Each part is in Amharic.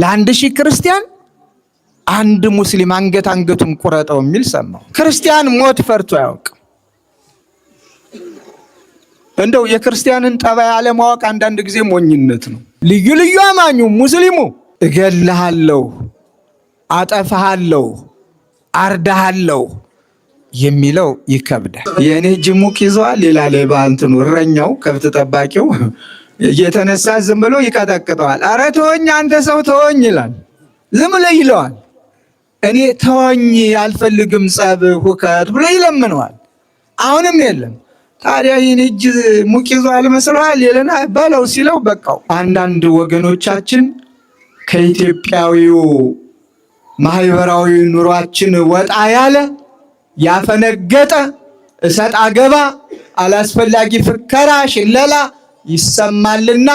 ለ1000 ክርስቲያን አንድ ሙስሊም አንገቱን ቁረጠው የሚል ሰማው። ክርስቲያን ሞት ፈርቶ አያውቅም። እንደው የክርስቲያንን ጠባይ አለማወቅ አንዳንድ ጊዜ ሞኝነት ነው። ልዩ አማኙ ሙስሊሙ እገልሃለሁ፣ አጠፋሃለሁ፣ አርዳሃለሁ የሚለው ይከብዳል። የኔ ጅሙቅ ይዟል ይላል ባንተኑ እረኛው ከብት ጠባቂው እየተነሳ ዝም ብሎ ይቀጠቅጠዋል። አረ ተወኝ አንተ ሰው ተወኝ ይላል። ዝም ብሎ ይለዋል። እኔ ተወኝ አልፈልግም ጸብ ሁከት ብሎ ይለምነዋል። አሁንም የለም። ታዲያ ይህን እጅ ሙቅ ይዟል መስሏል ይለና በለው ሲለው በቃው። አንዳንድ ወገኖቻችን ከኢትዮጵያዊው ማህበራዊ ኑሯችን ወጣ ያለ ያፈነገጠ እሰጥ አገባ አላስፈላጊ ፍከራ ሽለላ ይሰማልና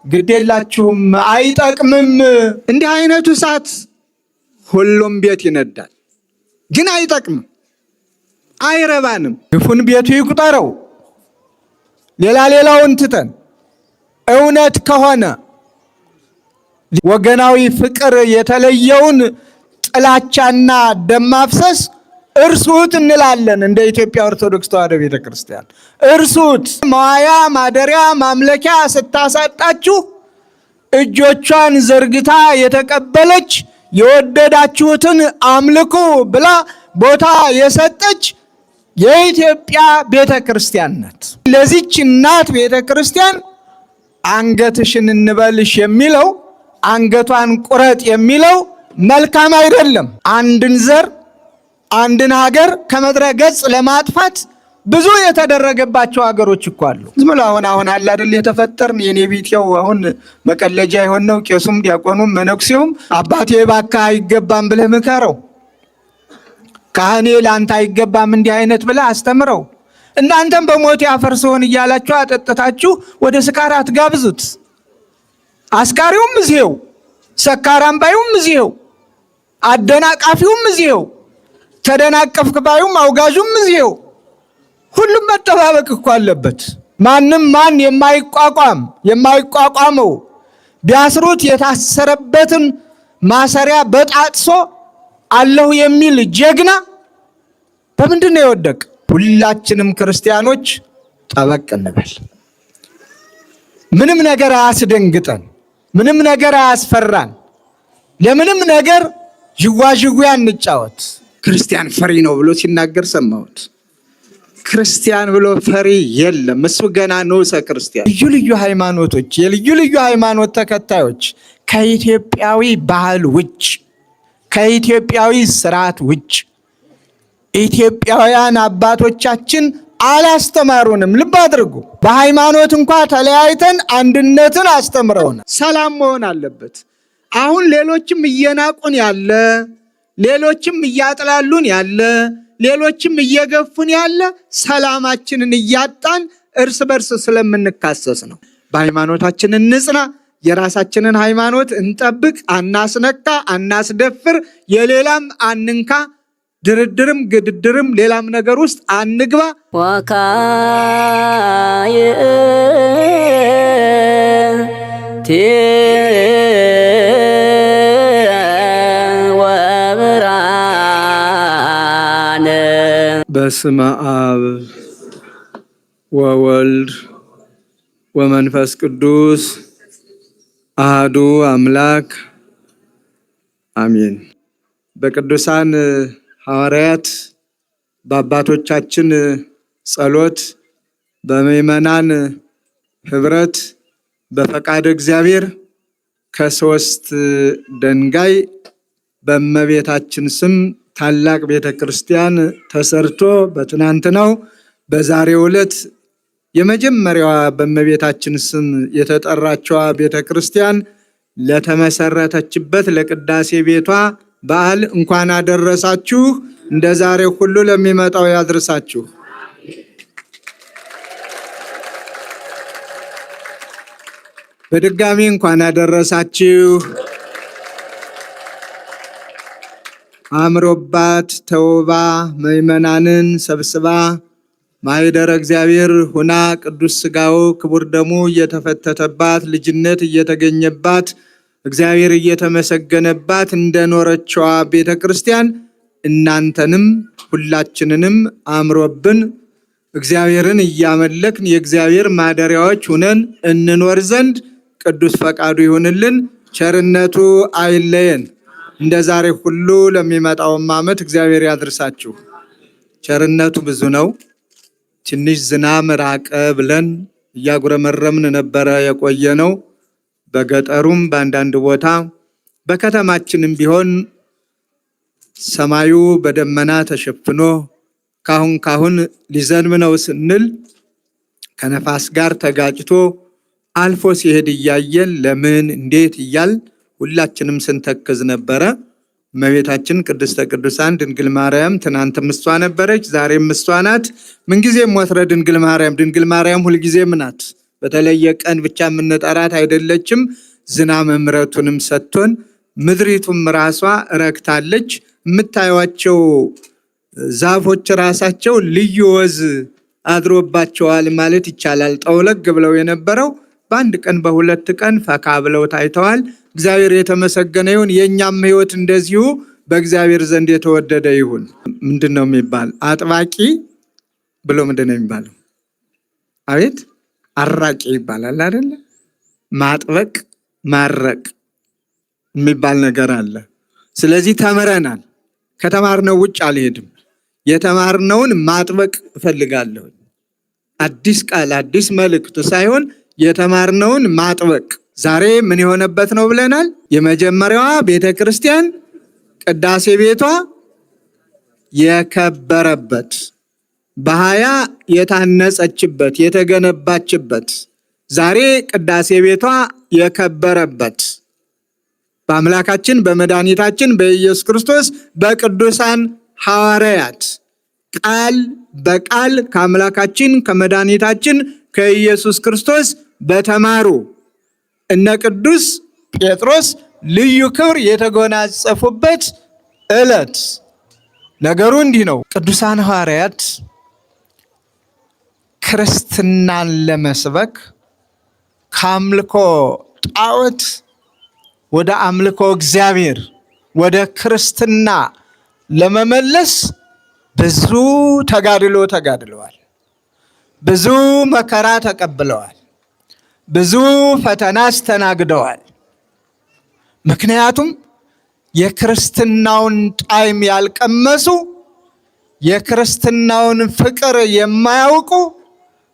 ግዴላችሁም አይጠቅምም። እንዲህ አይነቱ እሳት ሁሉም ቤት ይነዳል፣ ግን አይጠቅምም፣ አይረባንም። ግፉን ቤቱ ይቁጠረው። ሌላውን ትተን እውነት ከሆነ ወገናዊ ፍቅር የተለየውን ጥላቻና ደም ማፍሰስ እርሱት እንላለን። እንደ ኢትዮጵያ ኦርቶዶክስ ተዋሕዶ ቤተክርስቲያን እርሱት። መዋያ ማደሪያ ማምለኪያ ስታሳጣችሁ እጆቿን ዘርግታ የተቀበለች የወደዳችሁትን አምልኩ ብላ ቦታ የሰጠች የኢትዮጵያ ቤተክርስቲያን ናት። ለዚች እናት ቤተክርስቲያን አንገትሽን እንበልሽ የሚለው አንገቷን ቁረጥ የሚለው መልካም አይደለም። አንድን ዘር አንድን ሀገር ከምድረ ገጽ ለማጥፋት ብዙ የተደረገባቸው ሀገሮች እኮ አሉ። ዝም ብሎ አሁን አለ አይደል የተፈጠርን የኔ ቢጤው አሁን መቀለጃ የሆነው ቄሱም ዲያቆኑም መነኩሴውም አባቴ እባክህ አይገባም ብለህ ምከረው፣ ካህኔ ላንተ አይገባም እንዲህ አይነት ብለህ አስተምረው። እናንተም በሞት ያፈርሰውን እያላችሁ አጠጥታችሁ ወደ ስካር አትጋብዙት። አስካሪውም እዚው፣ ሰካራም ባዩም እዚው፣ አደናቃፊውም እዚው፣ ተደናቀፍክ ባዩም አውጋዡም እዚው። ሁሉም መጠባበቅ እኮ አለበት። ማንም ማን የማይቋቋመው ቢያስሩት የታሰረበትን ማሰሪያ በጣጥሶ አለሁ የሚል ጀግና በምንድን ነው የወደቀ? ሁላችንም ክርስቲያኖች ጠበቅ እንበል። ምንም ነገር አያስደንግጠን፣ ምንም ነገር አያስፈራን፣ ለምንም ነገር ዥዋዥዌ አንጫወት። ክርስቲያን ፈሪ ነው ብሎ ሲናገር ሰማሁት። ክርስቲያን ብሎ ፈሪ የለም። እሱ ገና ንዑሰ ክርስቲያን። ልዩ ሃይማኖቶች፣ የልዩ ሃይማኖት ተከታዮች ከኢትዮጵያዊ ባህል ውጭ ከኢትዮጵያዊ ስርዓት ውጭ ኢትዮጵያውያን አባቶቻችን አላስተማሩንም። ልብ አድርጉ። በሃይማኖት እንኳ ተለያይተን አንድነትን አስተምረውናል። ሰላም መሆን አለበት። አሁን ሌሎችም እየናቁን ያለ፣ ሌሎችም እያጥላሉን ያለ፣ ሌሎችም እየገፉን ያለ ሰላማችንን እያጣን እርስ በርስ ስለምንካሰስ ነው። በሃይማኖታችን እንጽና፣ የራሳችንን ሃይማኖት እንጠብቅ፣ አናስነካ፣ አናስደፍር፣ የሌላም አንንካ፣ ድርድርም ግድድርም ሌላም ነገር ውስጥ አንግባ። በስመ አብ ወወልድ ወመንፈስ ቅዱስ አሐዱ አምላክ አሜን። በቅዱሳን ሐዋርያት በአባቶቻችን ጸሎት በምእመናን ኅብረት በፈቃድ እግዚአብሔር ከሶስት ደንጋይ በእመቤታችን ስም ታላቅ ቤተክርስቲያን ተሰርቶ በትናንትናው በዛሬው ዕለት የመጀመሪያዋ በእመቤታችን ስም የተጠራችዋ ቤተክርስቲያን ለተመሰረተችበት ለቅዳሴ ቤቷ በዓል እንኳን አደረሳችሁ። እንደ ዛሬው ሁሉ ለሚመጣው ያድርሳችሁ። በድጋሚ እንኳን አደረሳችሁ። አምሮባት ተውባ ምእመናንን ሰብስባ ማኅደረ እግዚአብሔር ሁና ቅዱስ ሥጋው ክቡር ደሙ እየተፈተተባት ልጅነት እየተገኘባት እግዚአብሔር እየተመሰገነባት እንደኖረችዋ ቤተ ክርስቲያን እናንተንም ሁላችንንም አምሮብን እግዚአብሔርን እያመለክን የእግዚአብሔር ማደሪያዎች ሆነን እንኖር ዘንድ ቅዱስ ፈቃዱ ይሁንልን። ቸርነቱ አይለየን። እንደ ዛሬ ሁሉ ለሚመጣውም ዓመት እግዚአብሔር ያድርሳችሁ። ቸርነቱ ብዙ ነው። ትንሽ ዝናብ ራቀ ብለን እያጉረመረምን ነበረ የቆየ ነው። በገጠሩም በአንዳንድ ቦታ በከተማችንም ቢሆን ሰማዩ በደመና ተሸፍኖ ካሁን ሊዘንብ ነው ስንል ከነፋስ ጋር ተጋጭቶ አልፎ ሲሄድ እያየን ለምን እንዴት እያል ሁላችንም ስንተክዝ ነበረ። እመቤታችን ቅድስተ ቅዱሳን ድንግል ማርያም ትናንትም እሷ ነበረች፣ ዛሬም እሷ ናት። ምንጊዜም ወትረ ድንግል ማርያም ሁልጊዜም ናት። በተለየ ቀን ብቻ የምንጠራት አይደለችም። ዝናብ ምሕረቱንም ሰጥቶን ምድሪቱም ራሷ ረክታለች። የምታዩቸው ዛፎች ራሳቸው ልዩ ወዝ አድሮባቸዋል ማለት ይቻላል። ጠውለግ ብለው የነበረው በአንድ ቀን በሁለት ቀን ፈካ ብለው ታይተዋል። እግዚአብሔር የተመሰገነ ይሁን። የእኛም ሕይወት እንደዚሁ በእግዚአብሔር ዘንድ የተወደደ ይሁን። ምንድን ነው የሚባል? አጥባቂ ብሎ ምንድን ነው የሚባለው? አቤት አራቂ ይባላል አይደለ? ማጥበቅ ማረቅ የሚባል ነገር አለ። ስለዚህ ተምረናል። ከተማርነው ውጭ አልሄድም። የተማርነውን ማጥበቅ እፈልጋለሁ። አዲስ ቃል አዲስ መልእክት ሳይሆን የተማርነውን ማጥበቅ። ዛሬ ምን የሆነበት ነው ብለናል? የመጀመሪያዋ ቤተ ክርስቲያን ቅዳሴ ቤቷ የከበረበት፣ በሃያ የታነጸችበት የተገነባችበት፣ ዛሬ ቅዳሴ ቤቷ የከበረበት በአምላካችን በመድኃኒታችን በኢየሱስ ክርስቶስ በቅዱሳን ሐዋርያት ቃል በቃል ከአምላካችን ከመድኃኒታችን ከኢየሱስ ክርስቶስ በተማሩ እነ ቅዱስ ጴጥሮስ ልዩ ክብር የተጎናጸፉበት ዕለት። ነገሩ እንዲህ ነው። ቅዱሳን ሐዋርያት ክርስትናን ለመስበክ ከአምልኮ ጣዖት ወደ አምልኮ እግዚአብሔር ወደ ክርስትና ለመመለስ ብዙ ተጋድሎ ተጋድለዋል። ብዙ መከራ ተቀብለዋል። ብዙ ፈተና አስተናግደዋል። ምክንያቱም የክርስትናውን ጣዕም ያልቀመሱ፣ የክርስትናውን ፍቅር የማያውቁ፣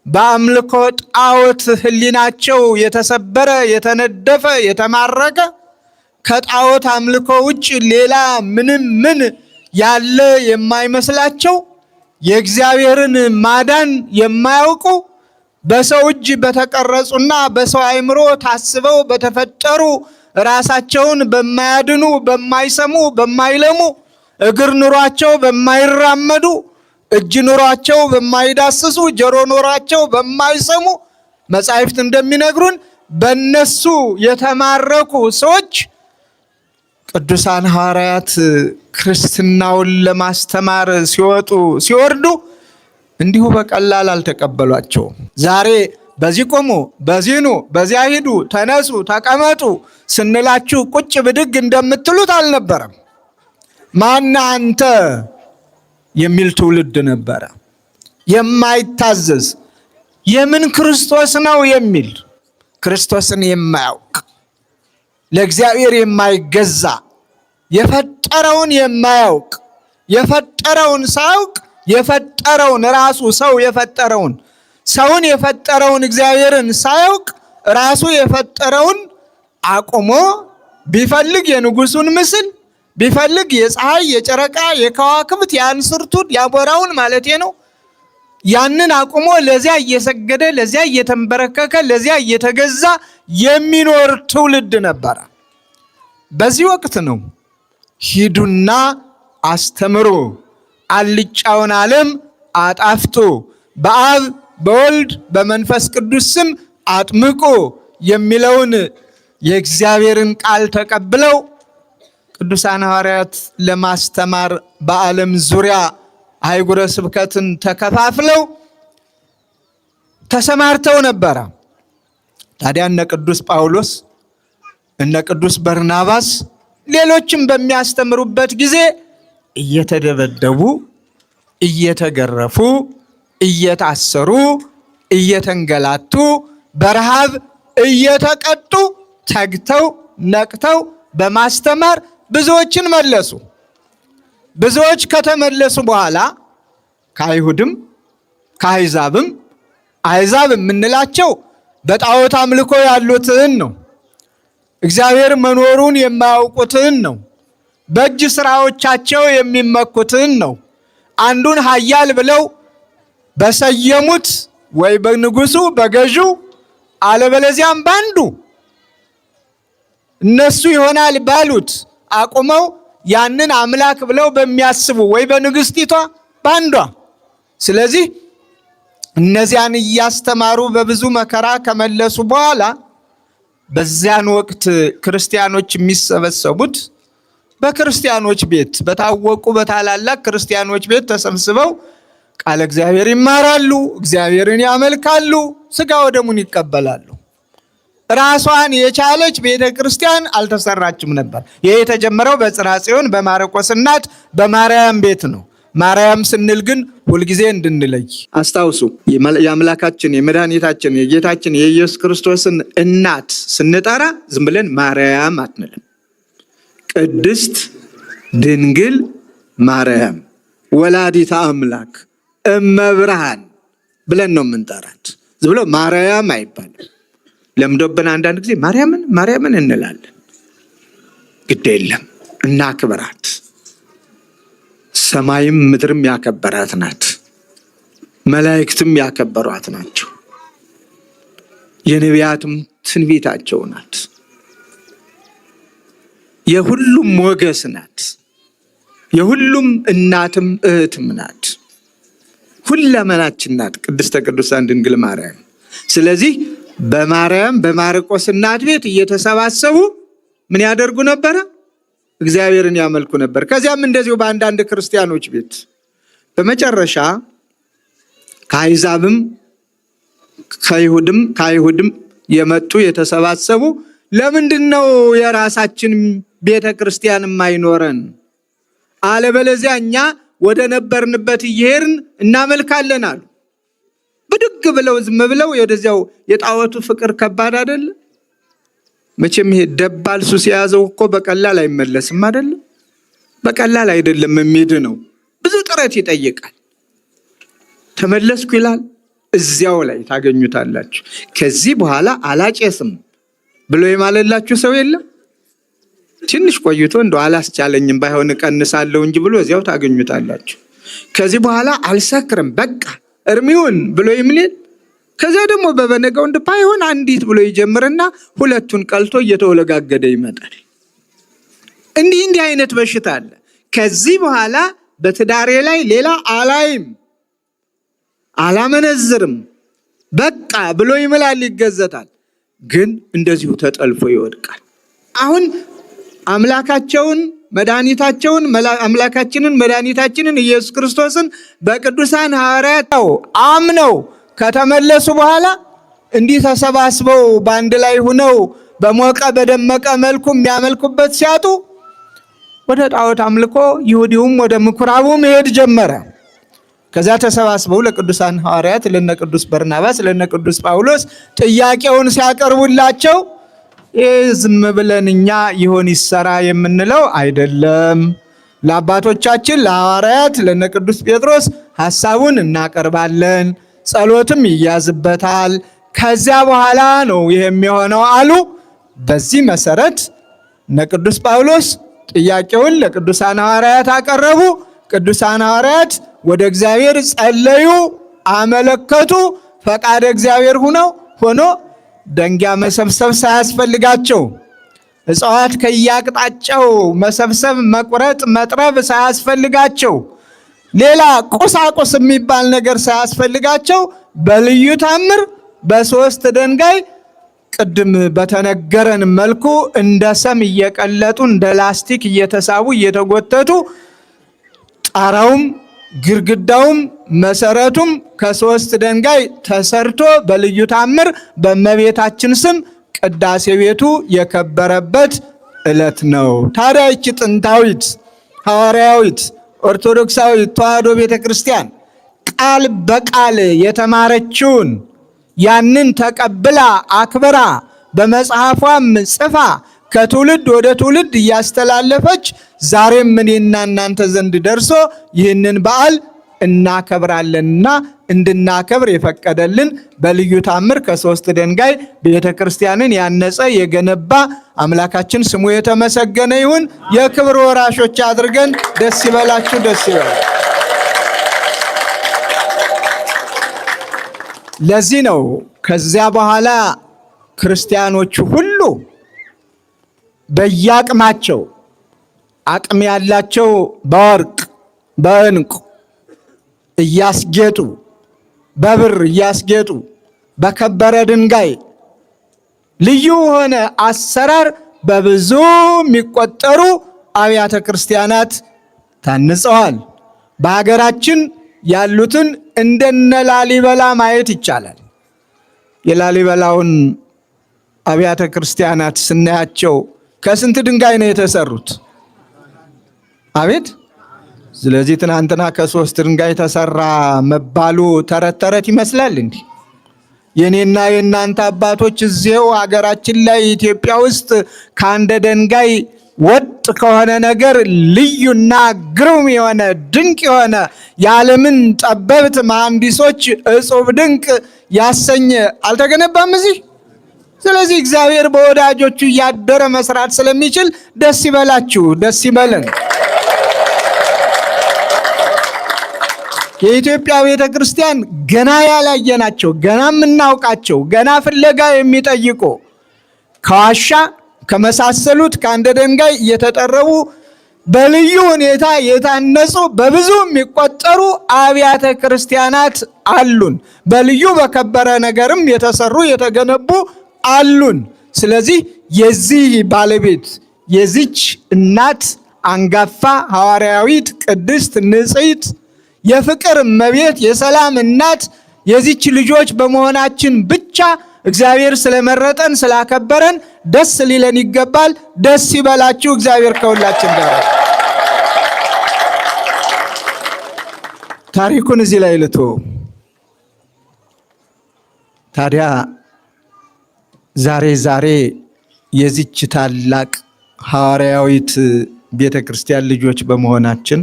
በአምልኮ ጣዖት ሕሊናቸው የተሰበረ የተነደፈ የተማረከ ከጣዖት አምልኮ ውጭ ሌላ ምን ያለ የማይመስላቸው የእግዚአብሔርን ማዳን የማያውቁ በሰው እጅ በተቀረጹና በሰው አእምሮ ታስበው በተፈጠሩ ራሳቸውን በማያድኑ በማይሰሙ በማይለሙ እግር ኑሯቸው በማይራመዱ እጅ ኑሯቸው በማይዳስሱ ጆሮ ኑሯቸው በማይሰሙ መጻሕፍት እንደሚነግሩን በነሱ የተማረኩ ሰዎች ቅዱሳን ሐዋርያት ክርስትናውን ለማስተማር ሲወርዱ እንዲሁ በቀላል አልተቀበሏቸውም። ዛሬ በዚህ ቆሙ፣ በዚህ ኑ፣ በዚያ ሂዱ፣ ተነሱ፣ ተቀመጡ ስንላችሁ ቁጭ ብድግ እንደምትሉት አልነበረም። ማን አንተ የሚል ትውልድ ነበረ። የማይታዘዝ የምን ክርስቶስ ነው የሚል ክርስቶስን የማያውቅ ለእግዚአብሔር የማይገዛ የፈጠረውን የማያውቅ የፈጠረውን ሳያውቅ የፈጠረውን ራሱ ሰው የፈጠረውን ሰውን የፈጠረውን እግዚአብሔርን ሳያውቅ ራሱ የፈጠረውን አቁሞ ቢፈልግ የንጉሱን ምስል ቢፈልግ የፀሐይ የጨረቃ የከዋክብት የአንስርቱን ያቦራውን ማለቴ ነው ያንን አቁሞ ለዚያ እየሰገደ ለዚያ እየተንበረከከ ለዚያ እየተገዛ የሚኖር ትውልድ ነበረ። በዚህ ወቅት ነው ሂዱና አስተምሩ፣ አልጫውን ዓለም አጣፍጡ፣ በአብ በወልድ በመንፈስ ቅዱስ ስም አጥምቁ የሚለውን የእግዚአብሔርን ቃል ተቀብለው ቅዱሳን ሐዋርያት ለማስተማር በዓለም ዙሪያ አህጉረ ስብከትን ተከፋፍለው ተሰማርተው ነበረ። ታዲያ እነ ቅዱስ ጳውሎስ እነ ቅዱስ በርናባስ ሌሎችም በሚያስተምሩበት ጊዜ እየተደበደቡ፣ እየተገረፉ፣ እየታሰሩ፣ እየተንገላቱ፣ በረሃብ እየተቀጡ ተግተው ነቅተው በማስተማር ብዙዎችን መለሱ። ብዙዎች ከተመለሱ በኋላ ከአይሁድም ከአሕዛብም፣ አሕዛብ የምንላቸው በጣዖት አምልኮ ያሉትን ነው። እግዚአብሔር መኖሩን የማያውቁትን ነው። በእጅ ስራዎቻቸው የሚመኩትን ነው። አንዱን ኃያል ብለው በሰየሙት ወይ በንጉሱ በገዢው አለበለዚያም ባንዱ እነሱ ይሆናል ባሉት አቁመው ያንን አምላክ ብለው በሚያስቡ ወይ በንግስቲቷ ባንዷ። ስለዚህ እነዚያን እያስተማሩ በብዙ መከራ ከመለሱ በኋላ በዚያን ወቅት ክርስቲያኖች የሚሰበሰቡት በክርስቲያኖች ቤት፣ በታወቁ በታላላቅ ክርስቲያኖች ቤት ተሰብስበው ቃለ እግዚአብሔር ይማራሉ፣ እግዚአብሔርን ያመልካሉ፣ ሥጋ ወደሙን ይቀበላሉ። ራሷን የቻለች ቤተ ክርስቲያን አልተሰራችም ነበር። ይህ የተጀመረው በጽርሐ ጽዮን በማርቆስ እናት በማርያም ቤት ነው። ማርያም ስንል ግን ሁልጊዜ እንድንለይ አስታውሱ። የአምላካችን የመድኃኒታችን የጌታችን የኢየሱስ ክርስቶስን እናት ስንጠራ ዝም ብለን ማርያም አትንልም። ቅድስት ድንግል ማርያም ወላዲተ አምላክ እመብርሃን ብለን ነው የምንጠራት። ዝም ብሎ ማርያም አይባልም። ለምዶብን አንዳንድ ጊዜ ማርያምን እንላለን። ግድ የለም እናክብራት። ሰማይም ምድርም ያከበራት ናት። መላእክትም ያከበሯት ናቸው። የነቢያትም ትንቢታቸው ናት። የሁሉም ሞገስ ናት። የሁሉም እናትም እህትም ናት። ሁለመናችን ናት ቅድስተ ቅዱሳን ድንግል ማርያም። ስለዚህ በማርያም በማርቆስ እናት ቤት እየተሰባሰቡ ምን ያደርጉ ነበረ? እግዚአብሔርን ያመልኩ ነበር። ከዚያም እንደዚሁ በአንዳንድ ክርስቲያኖች ቤት፣ በመጨረሻ ከአሕዛብም ከአይሁድም የመጡ የተሰባሰቡ ለምንድን ነው የራሳችን ቤተ ክርስቲያን የማይኖረን? አለበለዚያ እኛ ወደ ነበርንበት እየሄድን እናመልካለን አሉ። ብድግ ብለው ዝም ብለው ወደዚያው የጣዖቱ ፍቅር ከባድ አይደለ? መቼም ይሄ ደባል ሱስ የያዘው እኮ በቀላል አይመለስም አይደለ? በቀላል አይደለም የሚድነው፣ ብዙ ጥረት ይጠይቃል። ተመለስኩ ይላል፣ እዚያው ላይ ታገኙታላችሁ። ከዚህ በኋላ አላጨስም ብሎ የማለላችሁ ሰው የለም። ትንሽ ቆይቶ እንደው አላስቻለኝም ባይሆን እቀንሳለሁ እንጂ ብሎ እዚያው ታገኙታላችሁ። ከዚህ በኋላ አልሰክርም በቃ እርሚውን ብሎ ይምልል። ከዚያ ደግሞ በበነጋው ባይሆን አንዲት ብሎ ይጀምርና ሁለቱን ቀልቶ እየተወለጋገደ ይመጣል። እንዲህ አይነት በሽታ አለ። ከዚህ በኋላ በትዳሬ ላይ ሌላ አላይም፣ አላመነዝርም በቃ ብሎ ይምላል፣ ይገዘታል። ግን እንደዚሁ ተጠልፎ ይወድቃል። አሁን አምላካችንን መድኃኒታችንን ኢየሱስ ክርስቶስን በቅዱሳን ሐዋርያት አምነው ከተመለሱ በኋላ እንዲህ ተሰባስበው በአንድ ላይ ሆነው በሞቀ በደመቀ መልኩ የሚያመልኩበት ሲያጡ ወደ ጣዖት አምልኮ ይሁዲውም ወደ ምኩራቡ መሄድ ጀመረ። ከዚያ ተሰባስበው ለቅዱሳን ሐዋርያት ለነ ቅዱስ በርናባስ ለነ ቅዱስ ጳውሎስ ጥያቄውን ሲያቀርቡላቸው ዝም ብለን እኛ ይሆን ይሰራ የምንለው አይደለም፣ ለአባቶቻችን ለሐዋርያት ለነ ቅዱስ ጴጥሮስ ሐሳቡን እናቀርባለን፣ ጸሎትም ይያዝበታል፣ ከዚያ በኋላ ነው ይሄ የሚሆነው አሉ። በዚህ መሰረት እነ ቅዱስ ጳውሎስ ጥያቄውን ለቅዱሳን ሐዋርያት አቀረቡ። ቅዱሳን ሐዋርያት ወደ እግዚአብሔር ጸለዩ፣ አመለከቱ። ፈቃደ እግዚአብሔር ሆኖ ደንጊያ መሰብሰብ ሳያስፈልጋቸው፣ እጽዋት ከያቅጣጫው መሰብሰብ፣ መቁረጥ፣ መጥረብ ሳያስፈልጋቸው፣ ሌላ ቁሳቁስ የሚባል ነገር ሳያስፈልጋቸው በልዩ ታምር በሶስት ድንጋይ ቅድም በተነገረን መልኩ እንደ ሰም እየቀለጡ እንደ ላስቲክ እየተሳቡ እየተጎተቱ ጣራውም ግድግዳውም መሰረቱም ከሶስት ድንጋይ ተሰርቶ በልዩ ታምር በእመቤታችን ስም ቅዳሴ ቤቱ የከበረበት ዕለት ነው። ታዲያ ይህች ጥንታዊት ሐዋርያዊት ኦርቶዶክሳዊት ተዋሕዶ ቤተ ክርስቲያን ቃል በቃል የተማረችውን ያንን ተቀብላ አክብራ በመጽሐፏም ጽፋ ከትውልድ ወደ ትውልድ እያስተላለፈች ዛሬም እኔና እናንተ ዘንድ ደርሶ ይህንን በዓል እናከብራለንና እንድናከብር የፈቀደልን በልዩ ታምር ከሶስት ድንጋይ ቤተ ክርስቲያንን ያነጸ የገነባ አምላካችን ስሙ የተመሰገነ ይሁን። የክብር ወራሾች አድርገን ደስ ይበላችሁ፣ ደስ ይበላል። ለዚህ ነው ከዚያ በኋላ ክርስቲያኖቹ ሁሉ በየአቅማቸው አቅም ያላቸው በወርቅ በዕንቁ እያስጌጡ በብር እያስጌጡ በከበረ ድንጋይ ልዩ ሆነ አሰራር በብዙ የሚቆጠሩ አብያተ ክርስቲያናት ታንጸዋል። በሀገራችን ያሉትን እንደነ ላሊበላ ማየት ይቻላል። የላሊበላውን አብያተ ክርስቲያናት ስናያቸው ከስንት ድንጋይ ነው የተሰሩት? አቤት! ስለዚህ ትናንትና ከሶስት ድንጋይ ተሰራ መባሉ ተረት ተረት ይመስላል እንዴ? የኔና የእናንተ አባቶች እዚው ሀገራችን ላይ ኢትዮጵያ ውስጥ ከአንድ ድንጋይ ወጥ ከሆነ ነገር ልዩና ግሩም የሆነ ድንቅ የሆነ የዓለምን ጠበብት መሐንዲሶች እጹብ ድንቅ ያሰኘ አልተገነባም እዚህ። ስለዚህ እግዚአብሔር በወዳጆቹ እያደረ መስራት ስለሚችል ደስ ይበላችሁ፣ ደስ ይበለን። የኢትዮጵያ ቤተ ክርስቲያን ገና ያላየናቸው፣ ገና የምናውቃቸው፣ ገና ፍለጋ የሚጠይቁ ከዋሻ ከመሳሰሉት ከአንድ ድንጋይ እየተጠረቡ በልዩ ሁኔታ የታነጹ በብዙ የሚቆጠሩ አብያተ ክርስቲያናት አሉን። በልዩ በከበረ ነገርም የተሰሩ የተገነቡ አሉን። ስለዚህ የዚህ ባለቤት የዚች እናት አንጋፋ ሐዋርያዊት ቅድስት ንጽሕት የፍቅር እመቤት የሰላም እናት የዚች ልጆች በመሆናችን ብቻ እግዚአብሔር ስለመረጠን ስላከበረን ደስ ሊለን ይገባል። ደስ ይበላችሁ። እግዚአብሔር ከሁላችን ጋር። ታሪኩን እዚህ ላይ ልቶ ታዲያ ዛሬ የዚች ታላቅ ሐዋርያዊት ቤተ ክርስቲያን ልጆች በመሆናችን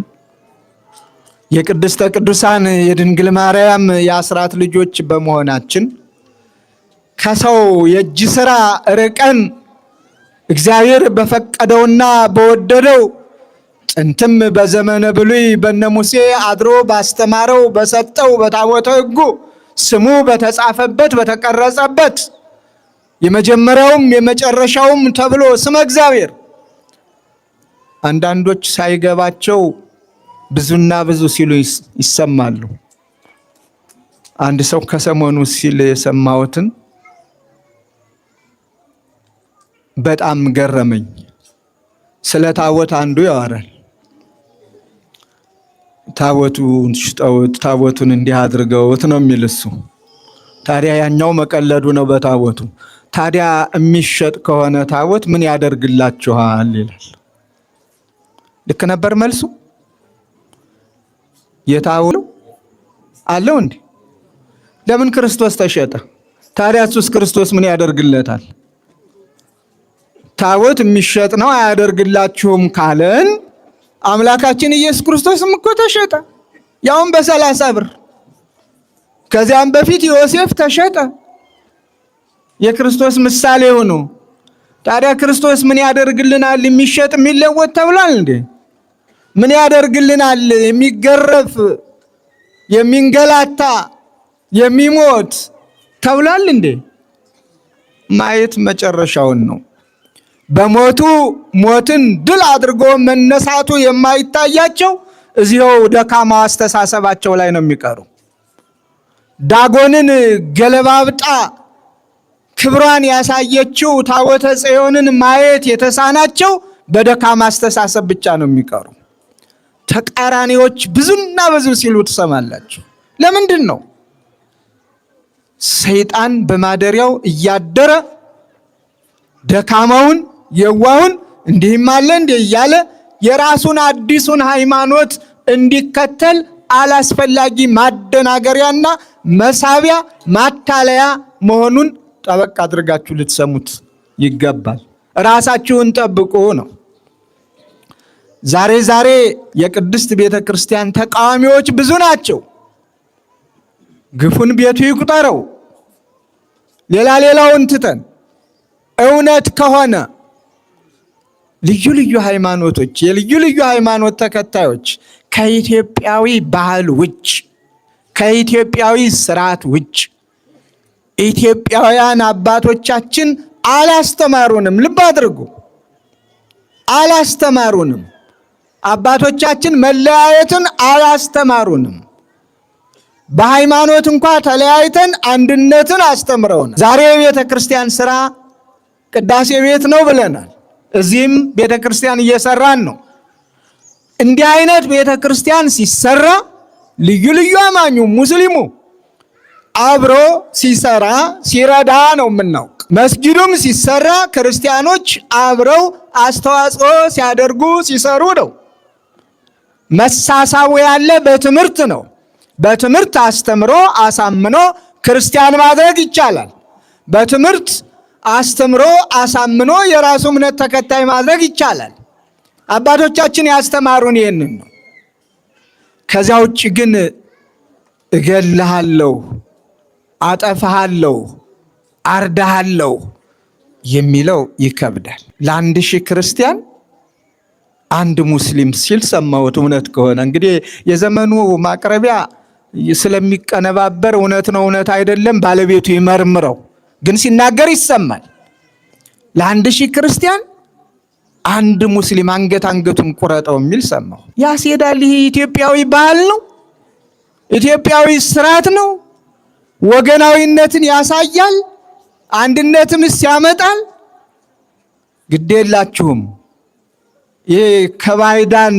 የቅድስተ ቅዱሳን የድንግል ማርያም የአስራት ልጆች በመሆናችን ከሰው የእጅ ሥራ ርቀን እግዚአብሔር በፈቀደውና በወደደው ጥንትም በዘመነ ብሉይ በነ ሙሴ አድሮ ባስተማረው በሰጠው በታቦተ ሕጉ ስሙ በተጻፈበት በተቀረጸበት የመጀመሪያውም የመጨረሻውም ተብሎ ስመ እግዚአብሔር አንዳንዶች ሳይገባቸው ብዙና ብዙ ሲሉ ይሰማሉ። አንድ ሰው ከሰሞኑ ሲል የሰማሁትን በጣም ገረመኝ። ስለ ታቦት አንዱ ያወራል። ታቦቱን ሽጠውት ታቦቱን እንዲህ አድርገውት ነው የሚል እሱ። ታዲያ ያኛው መቀለዱ ነው በታቦቱ። ታዲያ የሚሸጥ ከሆነ ታቦት ምን ያደርግላችኋል ይላል። ልክ ነበር መልሱ። የታቦቱ አለው እንዴ? ለምን ክርስቶስ ተሸጠ? ታዲያ እሱስ ክርስቶስ ምን ያደርግለታል? ታቦት የሚሸጥ ነው አያደርግላችሁም ካለን አምላካችን ኢየሱስ ክርስቶስም እኮ ተሸጠ፣ ያውም በ30 ብር። ከዚያም በፊት ዮሴፍ ተሸጠ፣ የክርስቶስ ምሳሌ ሆኖ። ታዲያ ክርስቶስ ምን ያደርግልናል? የሚሸጥ የሚለወጥ ተብሏል እንዴ? ምን ያደርግልናል? የሚገረፍ የሚንገላታ የሚሞት ተብሏል እንዴ? ማየት መጨረሻውን ነው። በሞቱ ሞትን ድል አድርጎ መነሳቱ የማይታያቸው እዚያው ደካማ አስተሳሰባቸው ላይ ነው የሚቀሩ። ዳጎንን ገለባብጣ ክብሯን ያሳየችው ታቦተ ጽዮንን ማየት የተሳናቸው በደካማ አስተሳሰብ ብቻ ነው የሚቀሩ። ተቃራኒዎች ብዙና ብዙ ሲሉ ትሰማላችሁ። ለምንድን ነው? ሰይጣን በማደሪያው እያደረ ደካማውን የዋሁን እንዲህም አለ እንዲህ እያለ የራሱን አዲሱን ሃይማኖት እንዲከተል አላስፈላጊ ማደናገሪያና መሳቢያ ማታለያ መሆኑን ጠበቅ አድርጋችሁ ልትሰሙት ይገባል። ራሳችሁን ጠብቁ ነው። ዛሬ የቅድስት ቤተ ክርስቲያን ተቃዋሚዎች ብዙ ናቸው። ግፉን ቤቱ ይቁጠረው። ሌላውን ትተን እውነት ከሆነ ልዩ ልዩ ሃይማኖቶች የልዩ ልዩ ሃይማኖት ተከታዮች ከኢትዮጵያዊ ባህል ውጭ ከኢትዮጵያዊ ስርዓት ውጭ ኢትዮጵያውያን አባቶቻችን አላስተማሩንም። ልብ አድርጉ፣ አላስተማሩንም። አባቶቻችን መለያየትን አላስተማሩንም። በሃይማኖት እንኳ ተለያይተን አንድነትን አስተምረውናል። ዛሬ የቤተ ክርስቲያን ስራ ቅዳሴ ቤት ነው ብለናል። እዚህም ቤተ ክርስቲያን እየሰራን ነው። እንዲህ አይነት ቤተ ክርስቲያን ሲሰራ ልዩ ልዩ አማኙ ሙስሊሙ አብሮ ሲሰራ ሲረዳ ነው የምናውቅ። መስጊዱም ሲሰራ ክርስቲያኖች አብረው አስተዋጽኦ ሲያደርጉ ሲሰሩ ነው። መሳሳቡ ያለ በትምህርት ነው። በትምህርት አስተምሮ አሳምኖ ክርስቲያን ማድረግ ይቻላል። በትምህርት አስተምሮ አሳምኖ የራሱ እምነት ተከታይ ማድረግ ይቻላል። አባቶቻችን ያስተማሩን ይህንን ነው። ከዚያ ውጭ ግን እገልሃለሁ፣ አጠፋሃለሁ፣ አርዳሃለሁ የሚለው ይከብዳል። ለ1000 ክርስቲያን አንድ ሙስሊም ሲል ሰማሁት። እውነት ከሆነ እንግዲህ የዘመኑ ማቅረቢያ ስለሚቀነባበር እውነት ነው እውነት አይደለም ባለቤቱ ይመርምረው፣ ግን ሲናገር ይሰማል። ለ1000 ክርስቲያን አንድ ሙስሊም አንገቱን ቁረጠው የሚል ሰማሁ። ያስሄዳል። ይሄ ኢትዮጵያዊ ባህል ነው፣ ኢትዮጵያዊ ስርዓት ነው። ወገናዊነትን ያሳያል፣ አንድነትንስ ያመጣል። ግዴላችሁም ይሄ ከባይዳን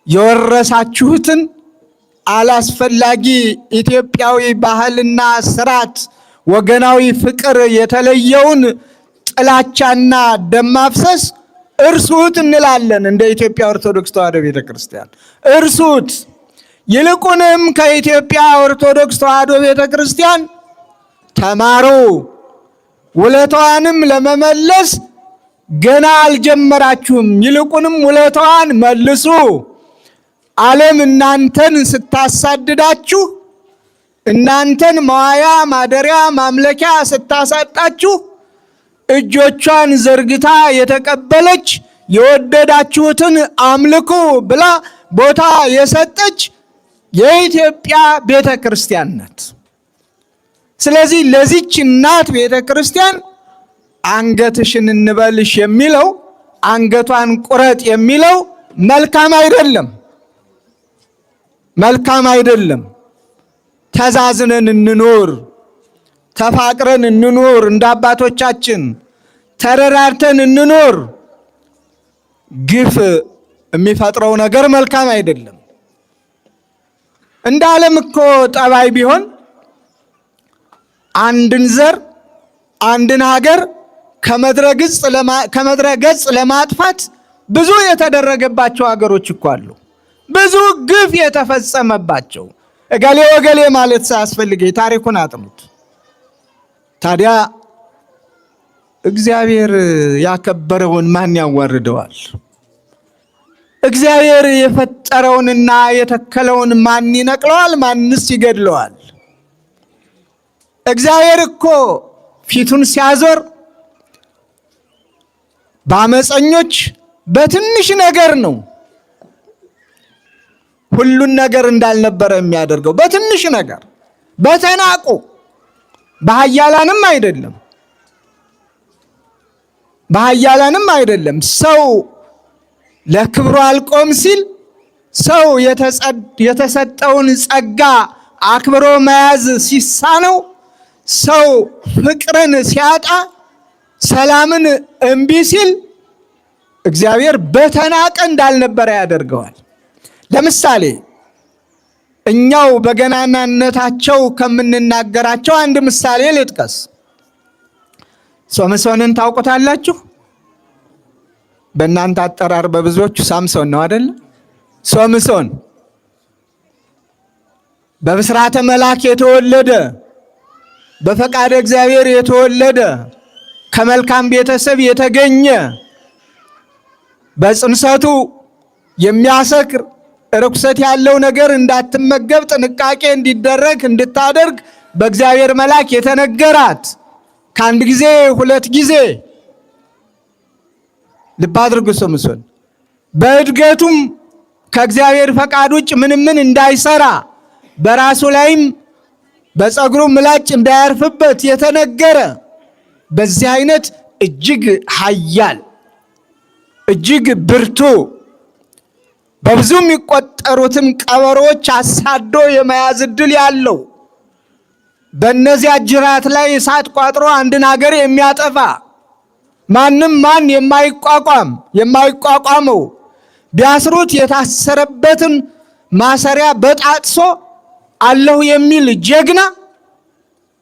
የወረሳችሁትን አላስፈላጊ ኢትዮጵያዊ ባህልና ስርዓት ወገናዊ ፍቅር የተለየውን ጥላቻና ደም ማፍሰስ እርሱት እንላለን። እንደ ኢትዮጵያ ኦርቶዶክስ ተዋሕዶ ቤተክርስቲያን እርሱት። ይልቁንም ከኢትዮጵያ ኦርቶዶክስ ተዋሕዶ ቤተክርስቲያን ተማሩ። ውለታዋንም ለመመለስ ገና አልጀመራችሁም። ይልቁንም ውለታዋን መልሱ። ዓለም እናንተን ስታሳድዳችሁ፣ እናንተን መዋያ ማደሪያ ማምለኪያ ስታሳጣችሁ እጆቿን ዘርግታ የተቀበለች የወደዳችሁትን አምልኩ ብላ ቦታ የሰጠች የኢትዮጵያ ቤተ ክርስቲያን ናት። ስለዚህ ለዚች እናት ቤተ ክርስቲያን አንገትሽን እንበልሽ የሚለው አንገቷን ቁረጥ የሚለው መልካም አይደለም፣ መልካም አይደለም። ተዛዝነን እንኖር፣ ተፋቅረን እንኖር፣ እንደ አባቶቻችን ተረራርተን እንኖር። ግፍ የሚፈጥረው ነገር መልካም አይደለም። እንደ ዓለም እኮ ጠባይ ቢሆን አንድን ዘር አንድን ሀገር ከምድረ ገጽ ለማጥፋት ብዙ የተደረገባቸው ሀገሮች እኮ አሉ። ብዙ ግፍ የተፈጸመባቸው እገሌ ወገሌ ማለት ሳያስፈልግ ታሪኩን አጥኑት። ታዲያ እግዚአብሔር ያከበረውን ማን ያዋርደዋል? እግዚአብሔር የፈጠረውንና የተከለውን ማን ይነቅለዋል? ማንስ ይገድለዋል? እግዚአብሔር እኮ ፊቱን ሲያዞር በአመፀኞች በትንሽ ነገር ነው ሁሉን ነገር እንዳልነበረ የሚያደርገው። በትንሽ ነገር በተናቁ በኃያላንም አይደለም፣ በኃያላንም አይደለም። ሰው ለክብሩ አልቆም ሲል ሰው የተሰጠውን ጸጋ አክብሮ መያዝ ሲሳነው ሰው ፍቅርን ሲያጣ ሰላምን እምቢ ሲል እግዚአብሔር በተናቀ እንዳልነበረ ያደርገዋል። ለምሳሌ እኛው በገናናነታቸው ከምንናገራቸው አንድ ምሳሌ ልጥቀስ። ሶምሶንን ታውቁታላችሁ? በእናንተ አጠራር በብዙዎቹ ሳምሶን ነው አይደል? ሶምሶን በብስራተ መልአክ የተወለደ በፈቃደ እግዚአብሔር የተወለደ ከመልካም ቤተሰብ የተገኘ በጽንሰቱ የሚያሰክር ርኩሰት ያለው ነገር እንዳትመገብ ጥንቃቄ እንዲደረግ እንድታደርግ በእግዚአብሔር መልአክ የተነገራት ከአንድ ጊዜ ሁለት ጊዜ ልብ አድርጉ። ሶምሶን በእድገቱም ከእግዚአብሔር ፈቃድ ውጭ ምን እንዳይሰራ በራሱ ላይም በፀጉሩ ምላጭ እንዳያርፍበት የተነገረ በዚህ አይነት እጅግ ኃያል እጅግ ብርቱ በብዙ የሚቆጠሩትን ቀበሮች አሳዶ የመያዝ ዕድል ያለው በእነዚያ ጅራት ላይ እሳት ቋጥሮ አንድን ሀገር የሚያጠፋ ማንም ማን የማይቋቋመው ቢያስሩት የታሰረበትን ማሰሪያ በጣጥሶ አለሁ የሚል ጀግና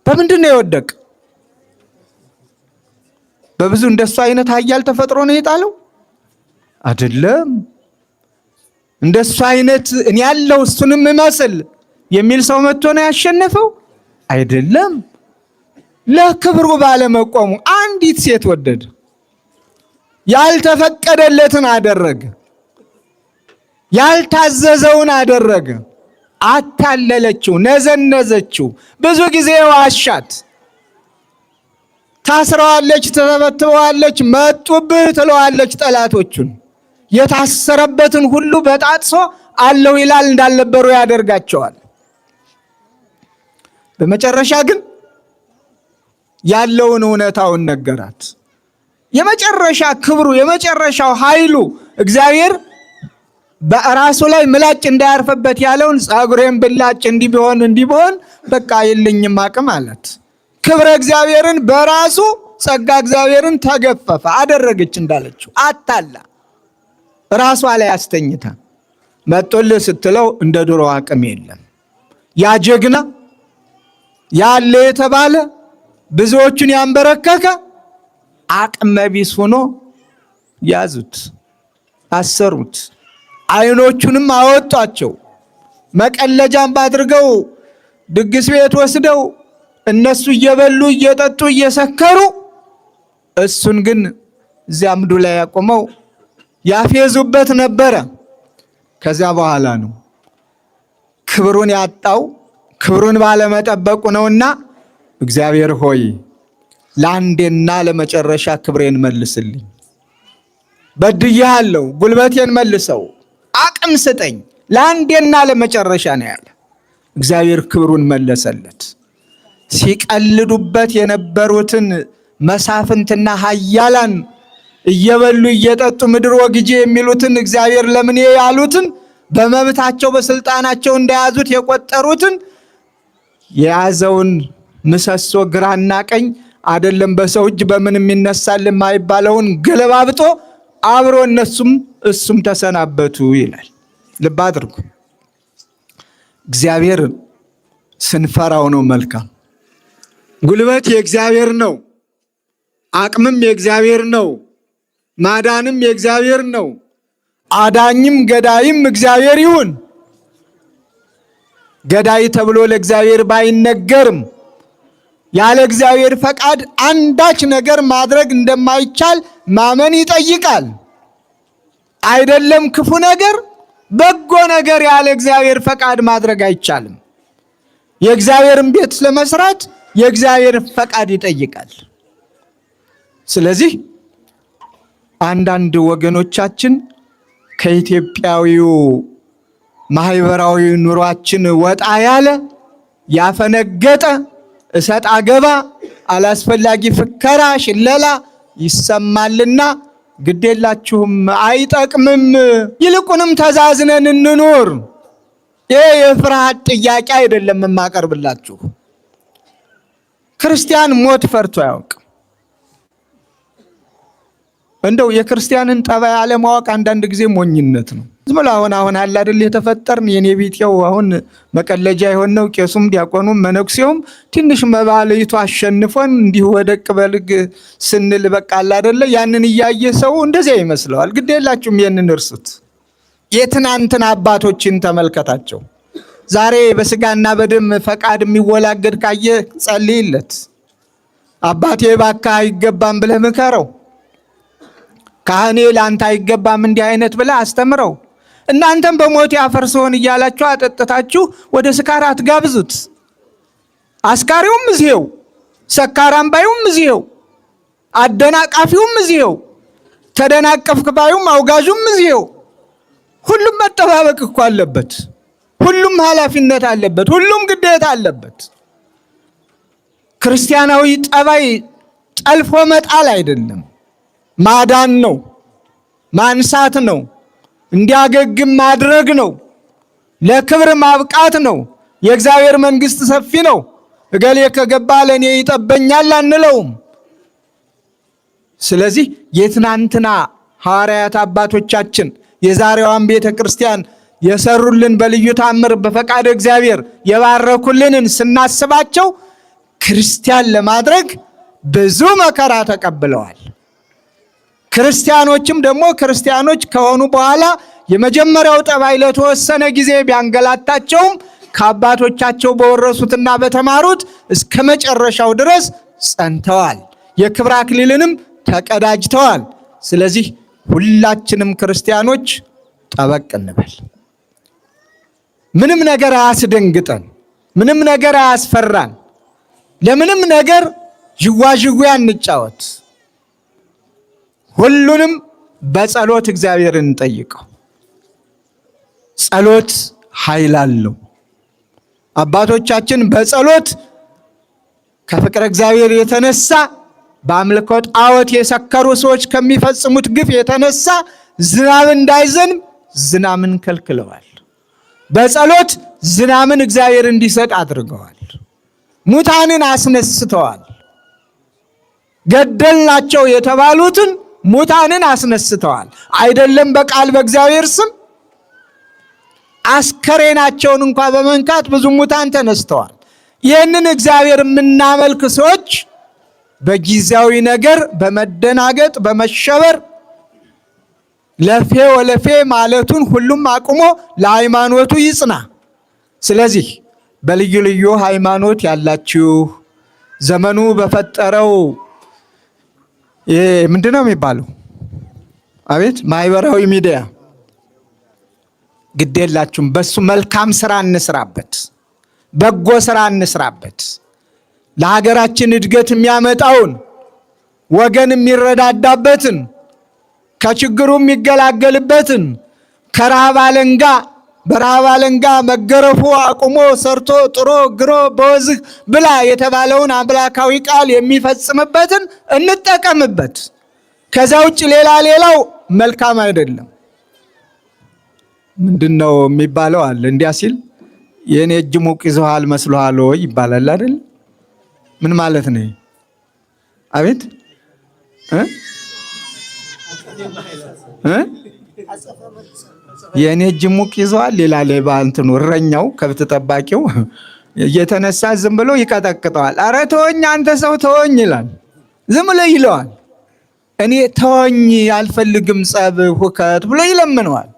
በምንድን ነው የወደቅ? በብዙ እንደሱ አይነት ኃያል ተፈጥሮ ነው የጣለው አይደለም። እንደሱ አይነት እኔ ያለው እሱንም መስል የሚል ሰው መጥቶ ነው ያሸነፈው አይደለም። ለክብሩ ባለመቆሙ አንዲት ሴት ወደደ፣ ያልተፈቀደለትን አደረገ፣ ያልታዘዘውን አደረገ። አታለለችው፣ ነዘነዘችው፣ ብዙ ጊዜ ዋሻት። ታስረዋለች፣ ተተበትበዋለች፣ መጡብህ ትለዋለች ጠላቶቹን። የታሰረበትን ሁሉ በጣጥሶ አለው ይላል እንዳልነበሩ ያደርጋቸዋል። በመጨረሻ ግን ያለውን እውነታውን ነገራት። የመጨረሻ ክብሩ የመጨረሻው ኃይሉ እግዚአብሔር በራሱ ላይ ምላጭ እንዳያርፈበት ያለውን ፀጉሬን ብላጭ እንዲህ ቢሆን በቃ የለኝም አቅም አላት። ክብረ እግዚአብሔርን በራሱ ጸጋ እግዚአብሔርን ተገፈፈ አደረገች እንዳለችው አታላ ራሷ ላይ አስተኝታ መጦልህ ስትለው እንደ ድሮ አቅም የለም። ያ ጀግና ያለ የተባለ ብዙዎቹን ያንበረከከ አቅመ ቢስ ሆኖ ያዙት፣ አሰሩት፣ አይኖቹንም አወጧቸው፣ መቀለጃም አድርገው ድግስ ቤት ወስደው እነሱ እየበሉ እየጠጡ እየሰከሩ እሱን ግን እዚያ አምዱ ላይ ያቆመው ያፌዙበት ነበረ። ከዚያ በኋላ ነው ክብሩን ያጣው ክብሩን ባለመጠበቁ ነውና እግዚአብሔር ሆይ ለአንዴና ለመጨረሻ ክብሬን መልስልኝ፣ በድያለሁ፣ ጉልበቴን መልሰው፣ አቅም ስጠኝ፣ ለአንዴና ለመጨረሻ ነው ያለ። እግዚአብሔር ክብሩን መለሰለት። ሲቀልዱበት የነበሩትን መሳፍንትና ኃያላን እየበሉ እየጠጡ ምድር ወግጄ የሚሉትን እግዚአብሔር ለምን ያሉትን በመብታቸው በስልጣናቸው እንደያዙት የቆጠሩትን የያዘውን ምሰሶ ግራና ቀኝ አይደለም በሰው እጅ በምንም ይነሳል የማይባለውን ገለባብጦ አብሮ እሱም ተሰናበቱ ይላል። ልብ አድርጉ። እግዚአብሔር ስንፈራው ነው መልካም። ጉልበት የእግዚአብሔር ነው፣ አቅምም የእግዚአብሔር ነው፣ ማዳንም የእግዚአብሔር ነው። አዳኝም ገዳይም እግዚአብሔር ይሁን። ገዳይ ተብሎ ለእግዚአብሔር ባይነገርም ያለ እግዚአብሔር ፈቃድ አንዳች ነገር ማድረግ እንደማይቻል ማመን ይጠይቃል። አይደለም ክፉ ነገር በጎ ነገር ያለ እግዚአብሔር ፈቃድ ማድረግ አይቻልም። የእግዚአብሔርን ቤት ለመስራት የእግዚአብሔር ፈቃድ ይጠይቃል። ስለዚህ አንዳንድ ወገኖቻችን ከኢትዮጵያዊው ማህበራዊ ኑሯችን ወጣ ያለ ያፈነገጠ እሰጥ አገባ አላስፈላጊ ፍከራ ሽለላ ይሰማልና ግዴላችሁም አይጠቅምም፣ ይልቁንም ተዛዝነን እንኑር። ይሄ የፍርሃት ጥያቄ አይደለም የማቀርብላችሁ። ክርስቲያን ሞት ፈርቶ አያውቅም። እንደው የክርስቲያንን ጠባይ አለማወቅ አንዳንድ ጊዜ ሞኝነት ነው። ዝም ብሎ አሁን አለ አይደል የተፈጠርን የኔ ቤቴው አሁን መቀለጃ ይሆን ነው። ቄሱም ዲያቆኑም መነኩሴውም ትንሽ መባለይቱ አሸንፎን እንዲሁ ወደቅ በልግ ስንል በቃ አለ አይደለ ያንን እያየ ሰው እንደዚያ ይመስለዋል። ግድ የላችሁም ይሄንን እርሱት። የትናንትና አባቶችን ተመልከታቸው። ዛሬ በስጋና በደም ፈቃድ የሚወላገድ ካየ ጸልይለት። አባቴ እባክህ አይገባም ብለህ ምከረው። ካህኔ ላንተ አይገባም እንዲህ አይነት ብለህ አስተምረው። እናንተም በሞት ያፈርሰውን እያላችሁ አጠጥታችሁ ወደ ስካር አትጋብዙት። አስካሪውም እዚው፣ ሰካራም ባዩም እዚው፣ አደናቃፊውም እዚው፣ ተደናቀፍክ ባዩም አውጋዡም እዚው። ሁሉም መጠባበቅ እኮ አለበት። ሁሉም ኃላፊነት አለበት። ሁሉም ግዴታ አለበት። ክርስቲያናዊ ጠባይ ጠልፎ መጣል አይደለም፣ ማዳን ነው፣ ማንሳት ነው፣ እንዲያገግም ማድረግ ነው፣ ለክብር ማብቃት ነው። የእግዚአብሔር መንግስት ሰፊ ነው። እገሌ ከገባ ለኔ ይጠበኛል አንለውም። ስለዚህ የትናንትና ሐዋርያት አባቶቻችን የዛሬዋን ቤተ ክርስቲያን የሰሩልን በልዩ ታምር በፈቃድ እግዚአብሔር የባረኩልንን ስናስባቸው ክርስቲያን ለማድረግ ብዙ መከራ ተቀብለዋል። ክርስቲያኖችም ደግሞ ክርስቲያኖች ከሆኑ በኋላ የመጀመሪያው ጠባይ ለተወሰነ ጊዜ ቢያንገላታቸውም ከአባቶቻቸው በወረሱትና በተማሩት እስከ መጨረሻው ድረስ ጸንተዋል። የክብር አክሊልንም ተቀዳጅተዋል። ስለዚህ ሁላችንም ክርስቲያኖች ጠበቅ እንበል። ምንም ነገር አያስደንግጠን፣ ምንም ነገር አያስፈራን። ለምንም ነገር ዥዋዥዌ አንጫወት። ሁሉንም በጸሎት እግዚአብሔርን እንጠይቀው። ጸሎት ኃይል አለው። አባቶቻችን በጸሎት ከፍቅረ እግዚአብሔር የተነሳ በአምልኮ ጣዖት የሰከሩ ሰዎች ከሚፈጽሙት ግፍ የተነሳ ዝናብ እንዳይዘንብ ዝናምን ከልክለዋል። በጸሎት ዝናምን እግዚአብሔር እንዲሰጥ አድርገዋል። ሙታንን አስነስተዋል። ገደልናቸው የተባሉትን ሙታንን አስነስተዋል። አይደለም በቃል በእግዚአብሔር ስም አስከሬናቸውን እንኳን በመንካት ብዙ ሙታን ተነስተዋል። ይህንን እግዚአብሔር የምናመልክ ሰዎች በጊዜያዊ ነገር በመደናገጥ በመሸበር ለፌ ወለፌ ማለቱን ሁሉም አቁሞ ለሃይማኖቱ ይጽና። ስለዚህ በልዩ ልዩ ሃይማኖት ያላችሁ ዘመኑ በፈጠረው ምንድነው የሚባለው? አቤት ማህበራዊ ሚዲያ ግዴላችሁም በሱ መልካም ስራ እንስራበት፣ በጎ ስራ እንስራበት። ለሀገራችን እድገት የሚያመጣውን ወገን የሚረዳዳበትን ከችግሩ የሚገላገልበትን ከረሃብ አለንጋ በረሃብ አለንጋ መገረፉ አቁሞ ሰርቶ ጥሮ ግሮ በወዝህ ብላ የተባለውን አምላካዊ ቃል የሚፈጽምበትን እንጠቀምበት። ከዛ ውጭ ሌላው መልካም አይደለም። ምንድነው የሚባለው አለ እንዲያ ሲል የኔ እጅ ሙቅ ይዘዋል መስሎሃል ወይ ይባላል አይደል? ምን ማለት ነው? አቤት የኔ እጅ ሙቅ ይዘዋል ይላል ባንተኑ እረኛው ከብት ጠባቂው እየተነሳ ዝም ብሎ ይቀጠቅጠዋል። አረ ተወኝ አንተ ሰው ተወኝ ይላል። ዝም ብሎ ይለዋል። እኔ ተወኝ አልፈልግም ጸብ ሁከት ብሎ ይለምነዋል።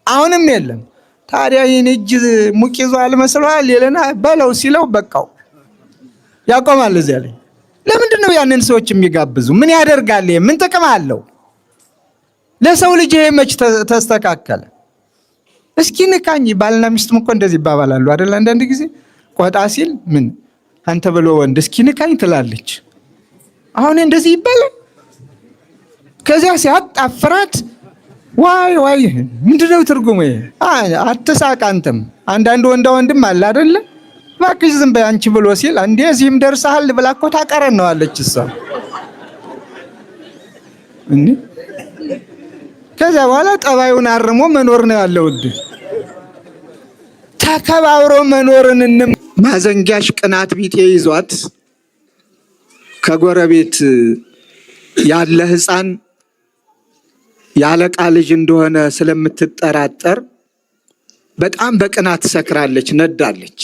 አሁንም የለም። ታዲያ የኔ እጅ ሙቅ ይዘዋል መስሎሃል ይለና በለው ሲለው በቃው ያቆማል። እዚያ ላይ ለምንድን ነው ያንን ሰዎች የሚጋብዙ? ምን ያደርጋል? ምን ጥቅም አለው? ለሰው ልጅ መች ተስተካከለ? እስኪ ንካኝ። ባልና ሚስትም እኮ እንደዚህ ይባባላሉ አይደል? አንዳንድ ጊዜ ቆጣ ሲል ምን አንተ ብሎ ወንድ እስኪ ንካኝ ትላለች። አሁን እንደዚህ ይባላል። ከዚያ ሲያጣፍራት ዋይ ምንድነው ትርጉሙ? አትሳቅ አንተም። አንዳንድ ወንድም አለ አይደለ? እባክሽ ዝም በይ አንቺ ብሎ ሲል እንዴ እዚህም ደርሰሃል ብላ እኮ ታቀረነዋለች እሷ። ከዚያ በኋላ ጠባዩን አርሞ መኖር ነው ያለው። ተከባብሮ መኖርን ማዘንጊያሽ ቅናት ቢጤ ይዟት ከጎረቤት ያለ ሕፃን የአለቃ ልጅ እንደሆነ ስለምትጠራጠር በጣም በቅናት ሰክራለች፣ ነዳለች።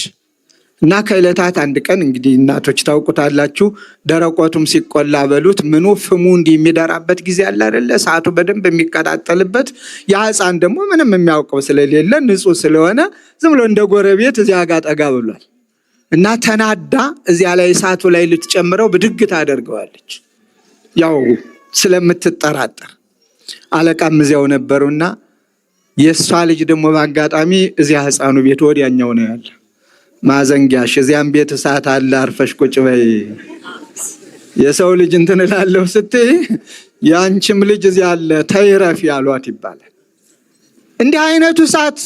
እና ከዕለታት አንድ ቀን እንግዲህ እናቶች ታውቁታላችሁ፣ ደረቆቱም ሲቆላ በሉት ምኑ ፍሙ እንዲህ የሚደራበት ጊዜ አለ አይደለ? እሳቱ በደንብ የሚቀጣጠልበት። ያ ሕፃን ደግሞ ምንም የሚያውቀው ስለሌለ ንጹሕ ስለሆነ ዝም ብሎ እንደ ጎረቤት እዚያ ጋር ጠጋ ብሏል። እና ተናዳ እዚያ ላይ እሳቱ ላይ ልትጨምረው ብድግ ታደርገዋለች፣ ያው ስለምትጠራጠር። አለቃም እዚያው ነበሩና የእሷ ልጅ ደግሞ በአጋጣሚ እዚያ ሕፃኑ ቤት ወዲያኛው ነው ያለ። ማዘንጊያሽ እዚያም ቤት እሳት አለ፣ አርፈሽ ቁጭ በይ። የሰው ልጅ እንትን እላለሁ ስትይ ያንቺም ልጅ እዚያ አለ፣ ተይረፊ ያሏት ይባላል። እንዲህ አይነቱ እሳት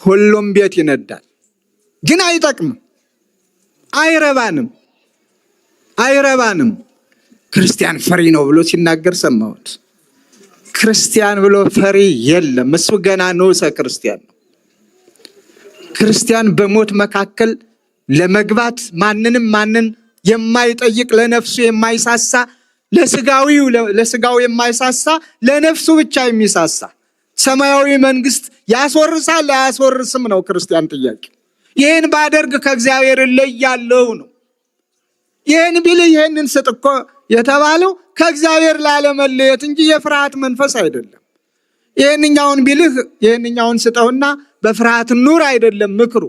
ሁሉም ቤት ይነዳል፣ ግን አይጠቅምም፣ አይረባንም። ክርስቲያን ፈሪ ነው ብሎ ሲናገር ሰማሁት። ክርስቲያን ብሎ ፈሪ የለም፣ እሱ ገና ንዑሰ ክርስቲያን ነው። ክርስቲያን በሞት መካከል ለመግባት ማንን የማይጠይቅ፣ ለነፍሱ የማይሳሳ፣ ለስጋው የማይሳሳ፣ ለነፍሱ ብቻ የሚሳሳ ሰማያዊ መንግስት ያስወርሳል አያስወርስም ነው ክርስቲያን ጥያቄ። ይህን ባደርግ ከእግዚአብሔር እለያለሁ ነው። ይህን ቢልህ ይህንን ስጥ እኮ የተባለው ከእግዚአብሔር ላለመለየት እንጂ የፍርሃት መንፈስ አይደለም። ይህንኛውን ቢልህ ይህንኛውን ስጠውና በፍርሃት ኑር አይደለም ምክሩ።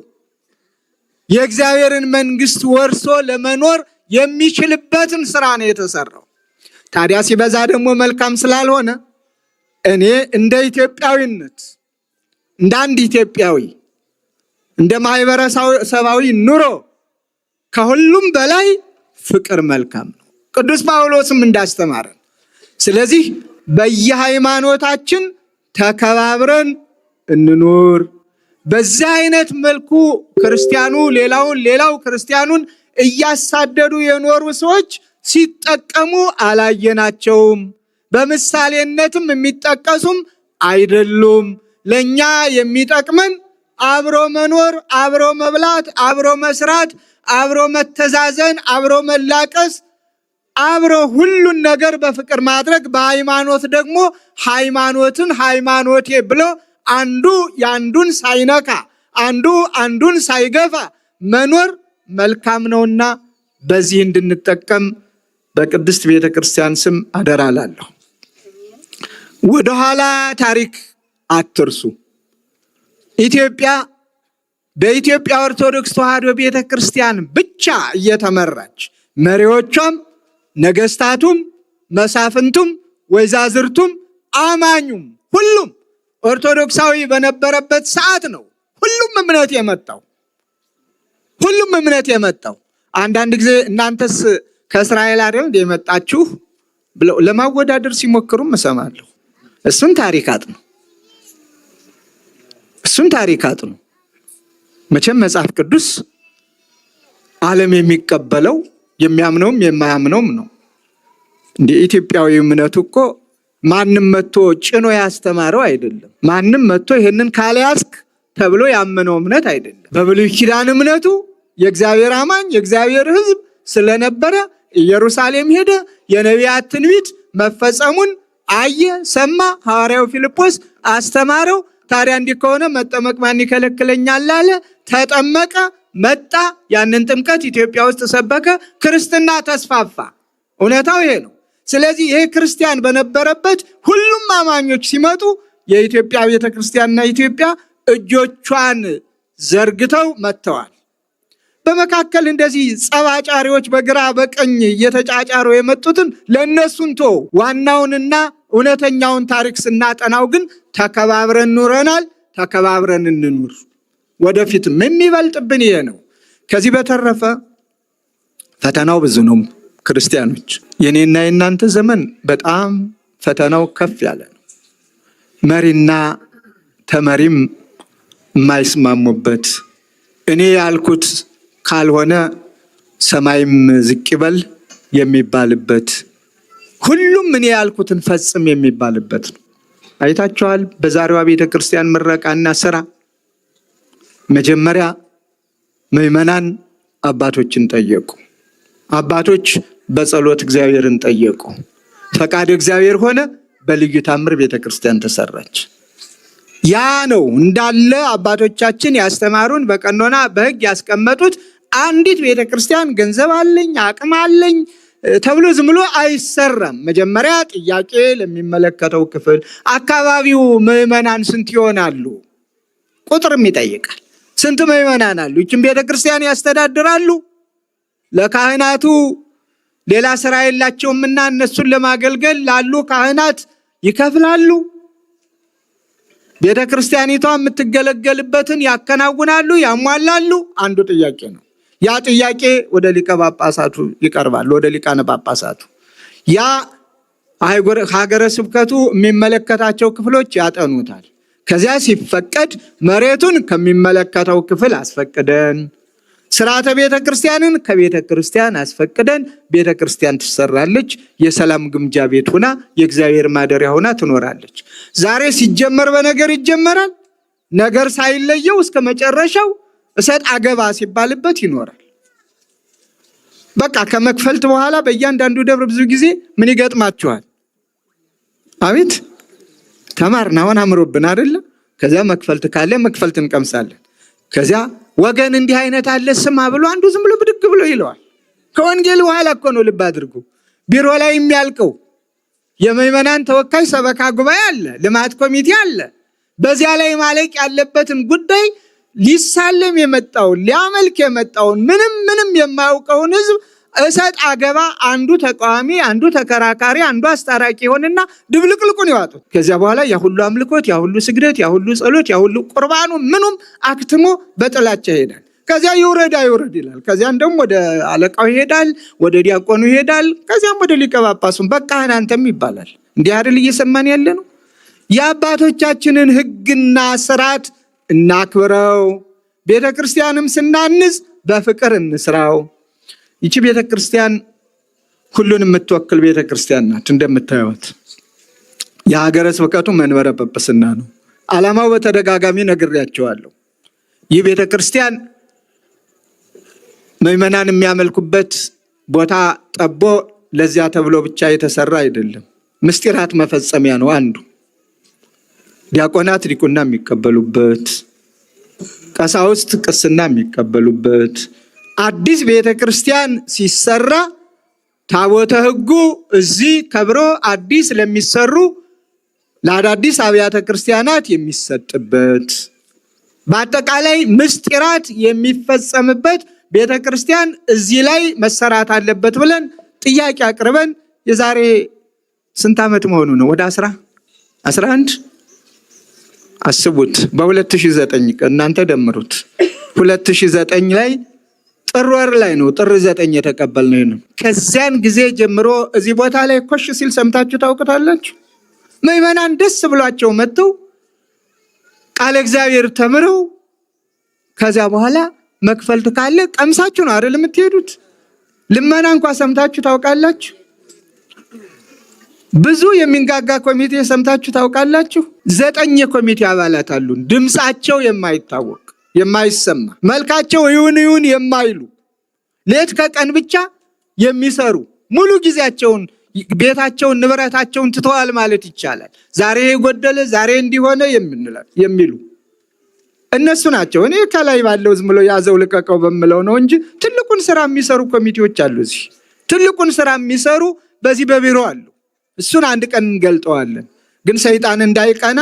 የእግዚአብሔርን መንግስት ወርሶ ለመኖር የሚችልበትን ስራ ነው የተሰራው። ታዲያ ሲበዛ ደግሞ መልካም ስላልሆነ እኔ እንደ ኢትዮጵያዊነት፣ እንደ አንድ ኢትዮጵያዊ፣ እንደ ማህበረሰባዊ ኑሮ ከሁሉም በላይ ፍቅር መልካም ነው፣ ቅዱስ ጳውሎስም እንዳስተማረን። ስለዚህ በየሃይማኖታችን ተከባብረን እንኑር። በዚህ አይነት መልኩ ክርስቲያኑ ሌላው ክርስቲያኑን እያሳደዱ የኖሩ ሰዎች ሲጠቀሙ አላየናቸውም። በምሳሌነትም የሚጠቀሱም አይደሉም። ለኛ የሚጠቅመን አብሮ መኖር፣ አብሮ መብላት፣ አብሮ መስራት፣ አብሮ መተዛዘን፣ አብሮ መላቀስ፣ አብሮ ሁሉን ነገር በፍቅር ማድረግ፣ በሃይማኖት ደግሞ ሃይማኖትን ሃይማኖቴ ብሎ አንዱ ያንዱን ሳይነካ አንዱ አንዱን ሳይገፋ መኖር መልካም ነውና በዚህ እንድንጠቀም በቅድስት ቤተ ክርስቲያን ስም አደራ እላለሁ። ወደኋላ ታሪክ አትርሱ። በኢትዮጵያ ኦርቶዶክስ ተዋሕዶ ቤተ ክርስቲያን ብቻ እየተመራች መሪዎቿም ነገስታቱም መሳፍንቱም ወይዛዝርቱም አማኙም ሁሉም ኦርቶዶክሳዊ በነበረበት ሰዓት ነው ሁሉም እምነት የመጣው። አንዳንድ ጊዜ እናንተስ ከእስራኤል አይደል እንደ የመጣችሁ ብለው ለማወዳደር ሲሞክሩም እሰማለሁ። እሱን ታሪክ አጥኑ። መቼም መጽሐፍ ቅዱስ ዓለም የሚቀበለው የሚያምነውም የማያምነውም ነው። እንደ ኢትዮጵያዊ እምነቱ እኮ ማንም መጥቶ ጭኖ ያስተማረው አይደለም። ማንም መጥቶ ይሄንን ካልያዝክ ተብሎ ያመነው እምነት አይደለም። በብሉይ ኪዳን እምነቱ የእግዚአብሔር አማኝ የእግዚአብሔር ሕዝብ ስለነበረ ኢየሩሳሌም ሄደ፣ የነቢያት ትንቢት መፈጸሙን አየ፣ ሰማ። ሐዋርያው ፊልጶስ አስተማረው። ታዲያ እንዲህ ከሆነ መጠመቅ ማን ይከለክለኛል አለ። ተጠመቀ፣ መጣ። ያንን ጥምቀት ኢትዮጵያ ውስጥ ሰበከ፣ ክርስትና ተስፋፋ። እውነታው ይሄ ነው። ስለዚህ ይሄ ክርስቲያን በነበረበት ሁሉም አማኞች ሲመጡ የኢትዮጵያ ቤተክርስቲያንና ኢትዮጵያ እጆቿን ዘርግተው መጥተዋል። በመካከል እንደዚህ ጸባጫሪዎች በግራ በቀኝ እየተጫጫሩ የመጡትን ለእነሱን ቶ ዋናውንና እውነተኛውን ታሪክ ስናጠናው ግን ተከባብረን ኑረናል። ተከባብረን እንኑር። ወደፊትም የሚበልጥብን ይሄ ነው። ከዚህ በተረፈ ፈተናው ብዙ ነው። ክርስቲያኖች የኔና የናንተ ዘመን በጣም ፈተናው ከፍ ያለ ነው። መሪና ተመሪም የማይስማሙበት፣ እኔ ያልኩት ካልሆነ ሰማይም ዝቅ ይበል የሚባልበት፣ ሁሉም እኔ ያልኩትን ፈጽም የሚባልበት ነው። አይታችኋል። በዛሬዋ ቤተክርስቲያን ምረቃና ስራ መጀመሪያ ምዕመናን አባቶችን ጠየቁ። አባቶች በጸሎት እግዚአብሔርን ጠየቁ። ፈቃድ እግዚአብሔር ሆነ። በልዩ ታምር ቤተክርስቲያን ተሰራች። ያ ነው እንዳለ አባቶቻችን ያስተማሩን በቀኖና በሕግ ያስቀመጡት። አንዲት ቤተክርስቲያን ገንዘብ አለኝ አቅም አለኝ ተብሎ ዝም ብሎ አይሰራም። መጀመሪያ ጥያቄ ለሚመለከተው ክፍል፣ አካባቢው ምዕመናን ስንት ይሆናሉ? ቁጥርም ይጠይቃል። ስንት ምዕመናን አሉ? ይህችን ቤተክርስቲያን ያስተዳድራሉ? ለካህናቱ ሌላ ስራ የላቸውምና እነሱን ለማገልገል ላሉ ካህናት ይከፍላሉ? ቤተክርስቲያኒቷ የምትገለገልበትን ያከናውናሉ? ያሟላሉ? አንዱ ጥያቄ ነው። ያ ጥያቄ ወደ ሊቀ ጳጳሳቱ ይቀርባል፣ ወደ ሊቃነ ጳጳሳቱ። ያ ሀገረ ስብከቱ የሚመለከታቸው ክፍሎች ያጠኑታል። ከዚያ ሲፈቀድ መሬቱን ከሚመለከተው ክፍል አስፈቅደን፣ ስርዓተ ቤተ ክርስቲያንን ከቤተ ክርስቲያን አስፈቅደን ቤተ ክርስቲያን ትሰራለች። የሰላም ግምጃ ቤት ሆና የእግዚአብሔር ማደሪያ ሆና ትኖራለች። ዛሬ ሲጀመር በነገር ይጀመራል። ነገር ሳይለየው እስከ መጨረሻው እሰጥ አገባ ሲባልበት ይኖራል። በቃ ከመክፈልት በኋላ በእያንዳንዱ ደብር ብዙ ጊዜ ምን ይገጥማችኋል? አቤት ተማርን አሁን አምሮብን አይደለም። ከዚያ መክፈልት ካለ መክፈልት እንቀምሳለን። ከዚያ ወገን እንዲህ አይነት አለ ስማ ብሎ አንዱ ዝም ብሎ ብድግ ብሎ ይለዋል። ከወንጌል በኋላ እኮ ነው። ልብ አድርጉ። ቢሮ ላይ የሚያልቀው የምዕመናን ተወካይ ሰበካ ጉባኤ አለ፣ ልማት ኮሚቴ አለ። በዚያ ላይ ማለቅ ያለበትን ጉዳይ ሊሳለም የመጣውን ሊያመልክ የመጣውን ምንም የማያውቀውን ሕዝብ እሰጥ አገባ አንዱ ተቃዋሚ፣ አንዱ ተከራካሪ፣ አንዱ አስታራቂ ሆነና ድብልቅልቁን ይዋጡት። ከዚያ በኋላ ያ ሁሉ አምልኮት፣ ያ ሁሉ ስግደት፣ ያ ሁሉ ጸሎት፣ ያ ሁሉ ቁርባኑ ምኑም አክትሞ በጥላቻ ይሄዳል። ከዚያ ይውረድ አይውረድ ይላል። ከዚያም ደግሞ ወደ አለቃው ይሄዳል፣ ወደ ዲያቆኑ ይሄዳል። ከዚያም ወደ ሊቀ ጳጳሱም በቃ እናንተም ይባላል። እንዲህ አይደል እየሰማን ያለ ነው። የአባቶቻችንን ሕግና ስርዓት እናክብረው። ቤተክርስቲያንም ስናንጽ በፍቅር እንስራው። ይቺ ቤተክርስቲያን ሁሉን የምትወክል ቤተክርስቲያን ናት። እንደምታዩት የሀገረ ስብከቱ መንበረ ጵጵስና ነው። ዓላማው በተደጋጋሚ ነግሬያቸዋለሁ። ይህ ቤተክርስቲያን ምዕመናን የሚያመልኩበት ቦታ ጠቦ ለዚያ ተብሎ ብቻ የተሰራ አይደለም። ምስጢራት መፈጸሚያ ነው። አንዱ ዲያቆናት ዲቁና የሚቀበሉበት፣ ቀሳውስት ቅስና የሚቀበሉበት። አዲስ ቤተክርስቲያን ሲሰራ ታቦተ ሕጉ እዚህ ከብሮ አዲስ ለሚሰሩ ለአዳዲስ አብያተ ክርስቲያናት የሚሰጥበት፣ በአጠቃላይ ምስጢራት የሚፈጸምበት ቤተክርስቲያን እዚህ ላይ መሰራት አለበት ብለን ጥያቄ አቅርበን የዛሬ ስንት ዓመት መሆኑ ነው? ወደ 11 አስቡት። በ2009 እናንተ ደምሩት። 2009 ላይ ጥር ወር ላይ ነው፣ ጥር 9 የተቀበልነው ነው። ከዚያን ጊዜ ጀምሮ እዚህ ቦታ ላይ ኮሽ ሲል ሰምታችሁ ታውቁታላችሁ። ምዕመናን ደስ ብሏቸው መጥተው ቃለ እግዚአብሔር ተምረው ከዚያ በኋላ መክፈልት ካለ ቀምሳችሁ ነው አይደል የምትሄዱት። ልመና እንኳን ሰምታችሁ ታውቃላችሁ? ብዙ የሚንጋጋ ኮሚቴ ሰምታችሁ ታውቃላችሁ? 9 የኮሚቴ አባላት አሉን። ድምፃቸው የማይታወቅ የማይሰማ፣ መልካቸው ይሁን የማይሉ፣ ሌት ከቀን ብቻ የሚሰሩ፣ ሙሉ ጊዜያቸውን ቤታቸውን ንብረታቸውን ትተዋል ማለት ይቻላል። ዛሬ የጎደለ ዛሬ እንዲሆነ የሚሉ እነሱ ናቸው። እኔ ከላይ ባለው ዝም ብሎ ያዘው ልቀቀው በምለው ነው እንጂ ትልቁን ስራ የሚሰሩ ኮሚቴዎች አሉ። እዚህ ትልቁን ስራ የሚሰሩ በዚህ በቢሮ አሉ። እሱን አንድ ቀን እንገልጠዋለን። ግን ሰይጣን እንዳይቀና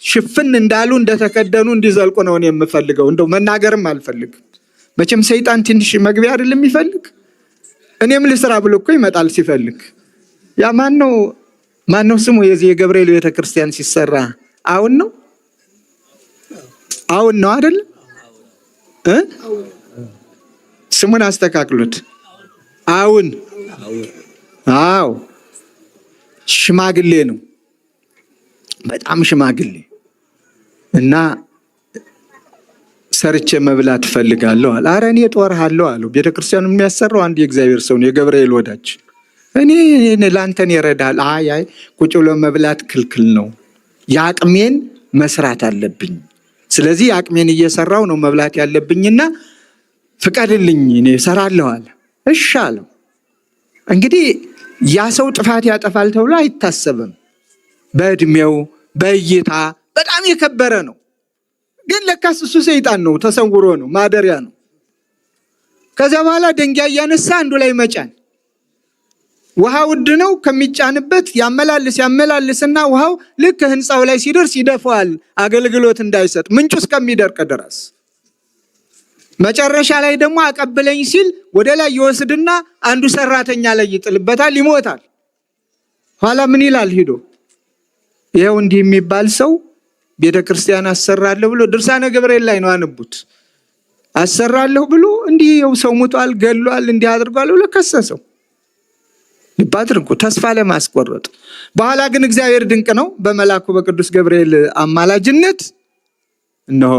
ሽፍን እንዳሉ እንደተከደኑ እንዲዘልቁ ነው እኔ የምፈልገው። እንደው መናገርም አልፈልግም። መቼም ሰይጣን ትንሽ መግቢያ አይደለም የሚፈልግ። እኔም ልስራ ብሎ እኮ ይመጣል ሲፈልግ። ያ ማነው ስሙ የዚህ የገብርኤል ቤተክርስቲያን ሲሰራ አሁን ነው አይደል? ስሙን አስተካክሉት። አዎ ሽማግሌ ነው፣ በጣም ሽማግሌ እና ሰርቼ መብላት እፈልጋለሁ አለ። ኧረ እኔ ጦርሃለሁ አለው። ቤተክርስቲያኑ የሚያሰራው አንድ የእግዚአብሔር ሰው ነው፣ የገብርኤል ወዳጅ። እኔ ላንተን ይረዳል። አይ ቁጭ ብሎ መብላት ክልክል ነው፣ የአቅሜን መስራት አለብኝ። ስለዚህ የአቅሜን እየሰራው ነው መብላት ያለብኝና ፍቀድልኝ፣ እኔ እሰራለሁ አለ። እሺ አለው። እንግዲህ ያ ሰው ጥፋት ያጠፋል ተብሎ አይታሰብም። በእድሜው በእይታ በጣም የከበረ ነው። ግን ለካስ እሱ ሰይጣን ነው፣ ተሰውሮ ነው፣ ማደሪያ ነው። ከዚያ በኋላ ድንጋይ እያነሳ አንዱ ላይ መጫን። ውሃ ውድ ነው፣ ከሚጫንበት ያመላልስና ውሃው ልክ ህንፃው ላይ ሲደርስ ይደፋዋል፣ አገልግሎት እንዳይሰጥ ምንጩ እስከሚደርቅ ድረስ። መጨረሻ ላይ ደግሞ አቀብለኝ ሲል ወደ ላይ ይወስድና አንዱ ሰራተኛ ላይ ይጥልበታል፣ ይሞታል። ኋላ ምን ይላል ሂዶ? ይኸው እንዲህ የሚባል ሰው ቤተክርስቲያን አሰራለሁ ብሎ ድርሳነ ገብርኤል ላይ ነው አንቡት። አሰራለሁ ብሎ እንዲህ ይኸው ሰው ሙቷል፣ ገሏል፣ እንዲህ አድርጓል ብሎ ከሰሰው። ልብ አድርጉ፣ ተስፋ ለማስቆረጥ። በኋላ ግን እግዚአብሔር ድንቅ ነው። በመልአኩ በቅዱስ ገብርኤል አማላጅነት እነሆ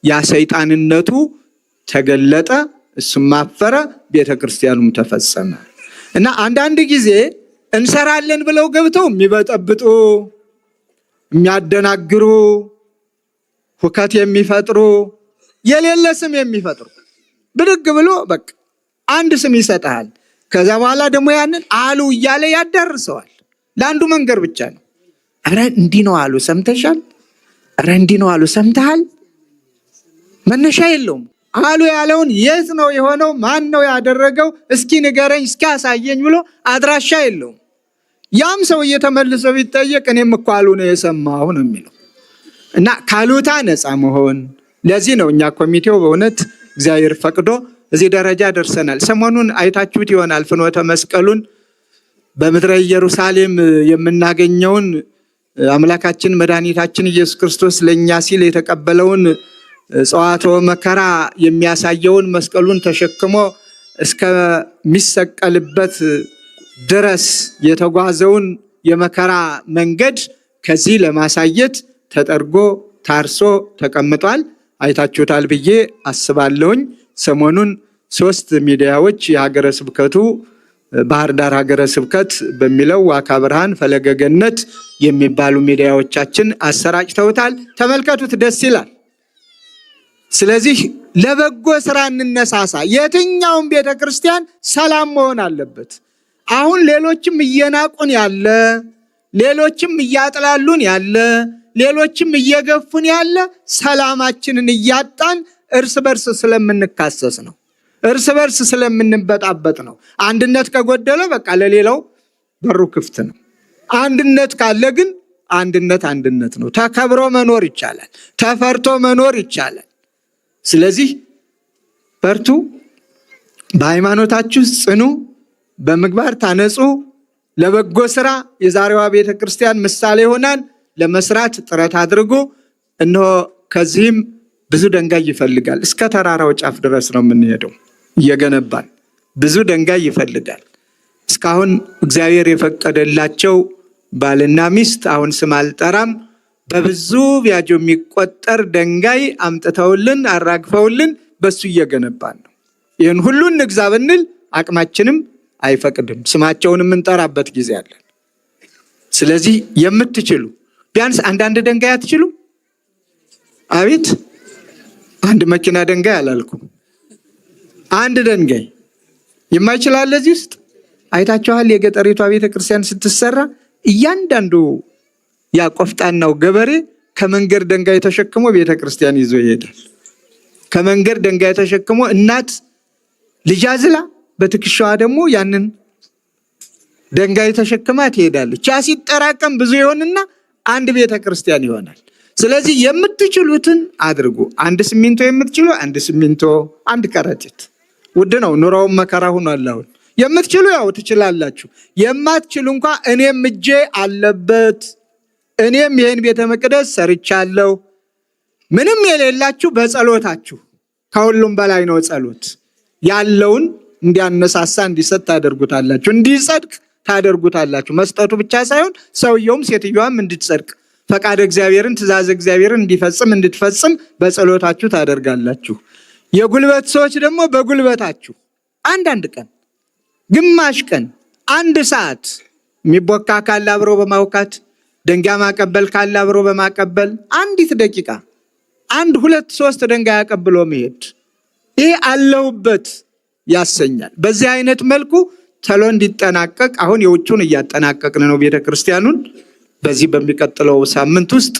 ያ ሰይጣንነቱ ተገለጠ፣ እሱም አፈረ፣ ቤተክርስቲያኑም ተፈጸመ። እና አንዳንድ ጊዜ እንሰራለን ብለው ገብተው የሚበጠብጡ የሚያደናግሩ ሁከት የሚፈጥሩ የሌለ ስም የሚፈጥሩ ብድግ ብሎ በቃ አንድ ስም ይሰጣል። ከዛ በኋላ ደግሞ ያንን አሉ እያለ ያዳርሰዋል። ለአንዱ መንገር ብቻ ነው። አረ እንዲህ ነው አሉ ሰምተሻል? አረ እንዲህ ነው አሉ ሰምተሃል? መነሻ የለውም። አሉ ያለውን የት ነው የሆነው? ማን ነው ያደረገው? እስኪ ንገረኝ፣ እስኪ አሳየኝ ብሎ አድራሻ የለውም። ያም ሰው እየተመልሶ ቢጠየቅ እኔም እኮ አሉ ነው የሰማሁ ነው የሚለው። እና ካሉታ ነፃ መሆን። ለዚህ ነው እኛ ኮሚቴው በእውነት እግዚአብሔር ፈቅዶ እዚህ ደረጃ ደርሰናል። ሰሞኑን አይታችሁት ይሆናል ፍኖተ መስቀሉን በምድረ ኢየሩሳሌም የምናገኘውን አምላካችን መድኃኒታችን ኢየሱስ ክርስቶስ ለእኛ ሲል የተቀበለውን ጸዋትወ መከራ የሚያሳየውን መስቀሉን ተሸክሞ እስከሚሰቀልበት ድረስ የተጓዘውን የመከራ መንገድ ከዚህ ለማሳየት ተጠርጎ ታርሶ ተቀምጧል። አይታችሁታል ብዬ አስባለሁኝ። ሰሞኑን 3 ሚዲያዎች የሀገረ ስብከቱ ባህር ዳር ሀገረ ስብከት በሚለው ዋካ ብርሃን፣ ፈለገ ገነት የሚባሉ ሚዲያዎቻችን አሰራጭተውታል። ተመልከቱት፣ ደስ ይላል። ስለዚህ ለበጎ ስራ እንነሳሳ። የትኛውም ቤተክርስቲያን ሰላም መሆን አለበት። አሁን ሌሎችም እየናቁን ያለ፣ ሌሎችም እያጥላሉን ያለ፣ ሌሎችም እየገፉን ያለ ሰላማችንን እያጣን እርስ በርስ ስለምንካሰስ ነው። እርስ በርስ ስለምንበጣበጥ ነው። አንድነት ከጎደለ በቃ ለሌላው በሩ ክፍት ነው። አንድነት ካለ ግን አንድነት ነው። ተከብሮ መኖር ይቻላል። ተፈርቶ መኖር ይቻላል። ስለዚህ በርቱ፣ በሃይማኖታችሁ ጽኑ፣ በምግባር ታነጹ። ለበጎ ስራ የዛሬዋ ቤተክርስቲያን ምሳሌ ሆናን ለመስራት ጥረት አድርጉ። እነሆ ከዚህም ብዙ ድንጋይ ይፈልጋል። እስከ ተራራው ጫፍ ድረስ ነው የምንሄደው እየገነባን። ብዙ ድንጋይ ይፈልጋል። እስካሁን እግዚአብሔር የፈቀደላቸው ባልና ሚስት አሁን ስም አልጠራም፣ በብዙ ቢያጆ የሚቆጠር ድንጋይ አምጥተውልን አራግፈውልን በሱ እየገነባን ነው። ይህን ሁሉ እንግዛ ብንል አቅማችንም አይፈቅድም። ስማቸውን የምንጠራበት ጊዜ አለን። ስለዚህ የምትችሉ ቢያንስ አንዳንድ ድንጋይ አትችሉ? አቤት አንድ መኪና ድንጋይ አላልኩም፣ አንድ ድንጋይ የማይችላል እዚህ ውስጥ አይታችኋል። የገጠሪቷ ቤተክርስቲያን ስትሰራ እያንዳንዱ ያ ቆፍጣናው ገበሬ ከመንገድ ድንጋይ ተሸክሞ ቤተክርስቲያን ይዞ ይሄዳል። ከመንገድ ድንጋይ ተሸክሞ እናት ልጅ አዝላ በትከሻዋ ደግሞ ያንን ድንጋይ ተሸክማ ትሄዳለች። ያ ሲጠራቀም ብዙ ይሆንና አንድ ቤተክርስቲያን ይሆናል። ስለዚህ የምትችሉትን አድርጉ። አንድ ሲሚንቶ የምትችሉ አንድ ሲሚንቶ፣ አንድ ከረጢት። ውድ ነው፣ ኑሮውም መከራ ሆኗል። አሁን የምትችሉ ያው ትችላላችሁ። የማትችሉ እንኳ እኔም እጄ አለበት፣ እኔም ይሄን ቤተ መቅደስ ሰርቻለሁ። ምንም የሌላችሁ በጸሎታችሁ፣ ከሁሉም በላይ ነው ጸሎት። ያለውን እንዲያነሳሳ እንዲሰጥ ታደርጉታላችሁ፣ እንዲጸድቅ ታደርጉታላችሁ። መስጠቱ ብቻ ሳይሆን ሰውየውም ሴትዮዋም እንድትጸድቅ ፈቃድ እግዚአብሔርን ትእዛዝ እግዚአብሔርን እንዲፈጽም እንድትፈጽም በጸሎታችሁ ታደርጋላችሁ። የጉልበት ሰዎች ደግሞ በጉልበታችሁ አንዳንድ ቀን፣ ግማሽ ቀን፣ 1 ሰዓት የሚቦካ ካለ አብሮ በማውካት፣ ድንጋይ ማቀበል ካለ አብሮ በማቀበል፣ አንዲት ደቂቃ 1፣ 2፣ 3 ድንጋይ አቀብሎ መሄድ፣ ይሄ አለሁበት ያሰኛል። በዚህ አይነት መልኩ ተሎ እንዲጠናቀቅ አሁን የውጩን እያጠናቀቅን ነው ቤተክርስቲያኑን። በዚህ በሚቀጥለው ሳምንት ውስጥ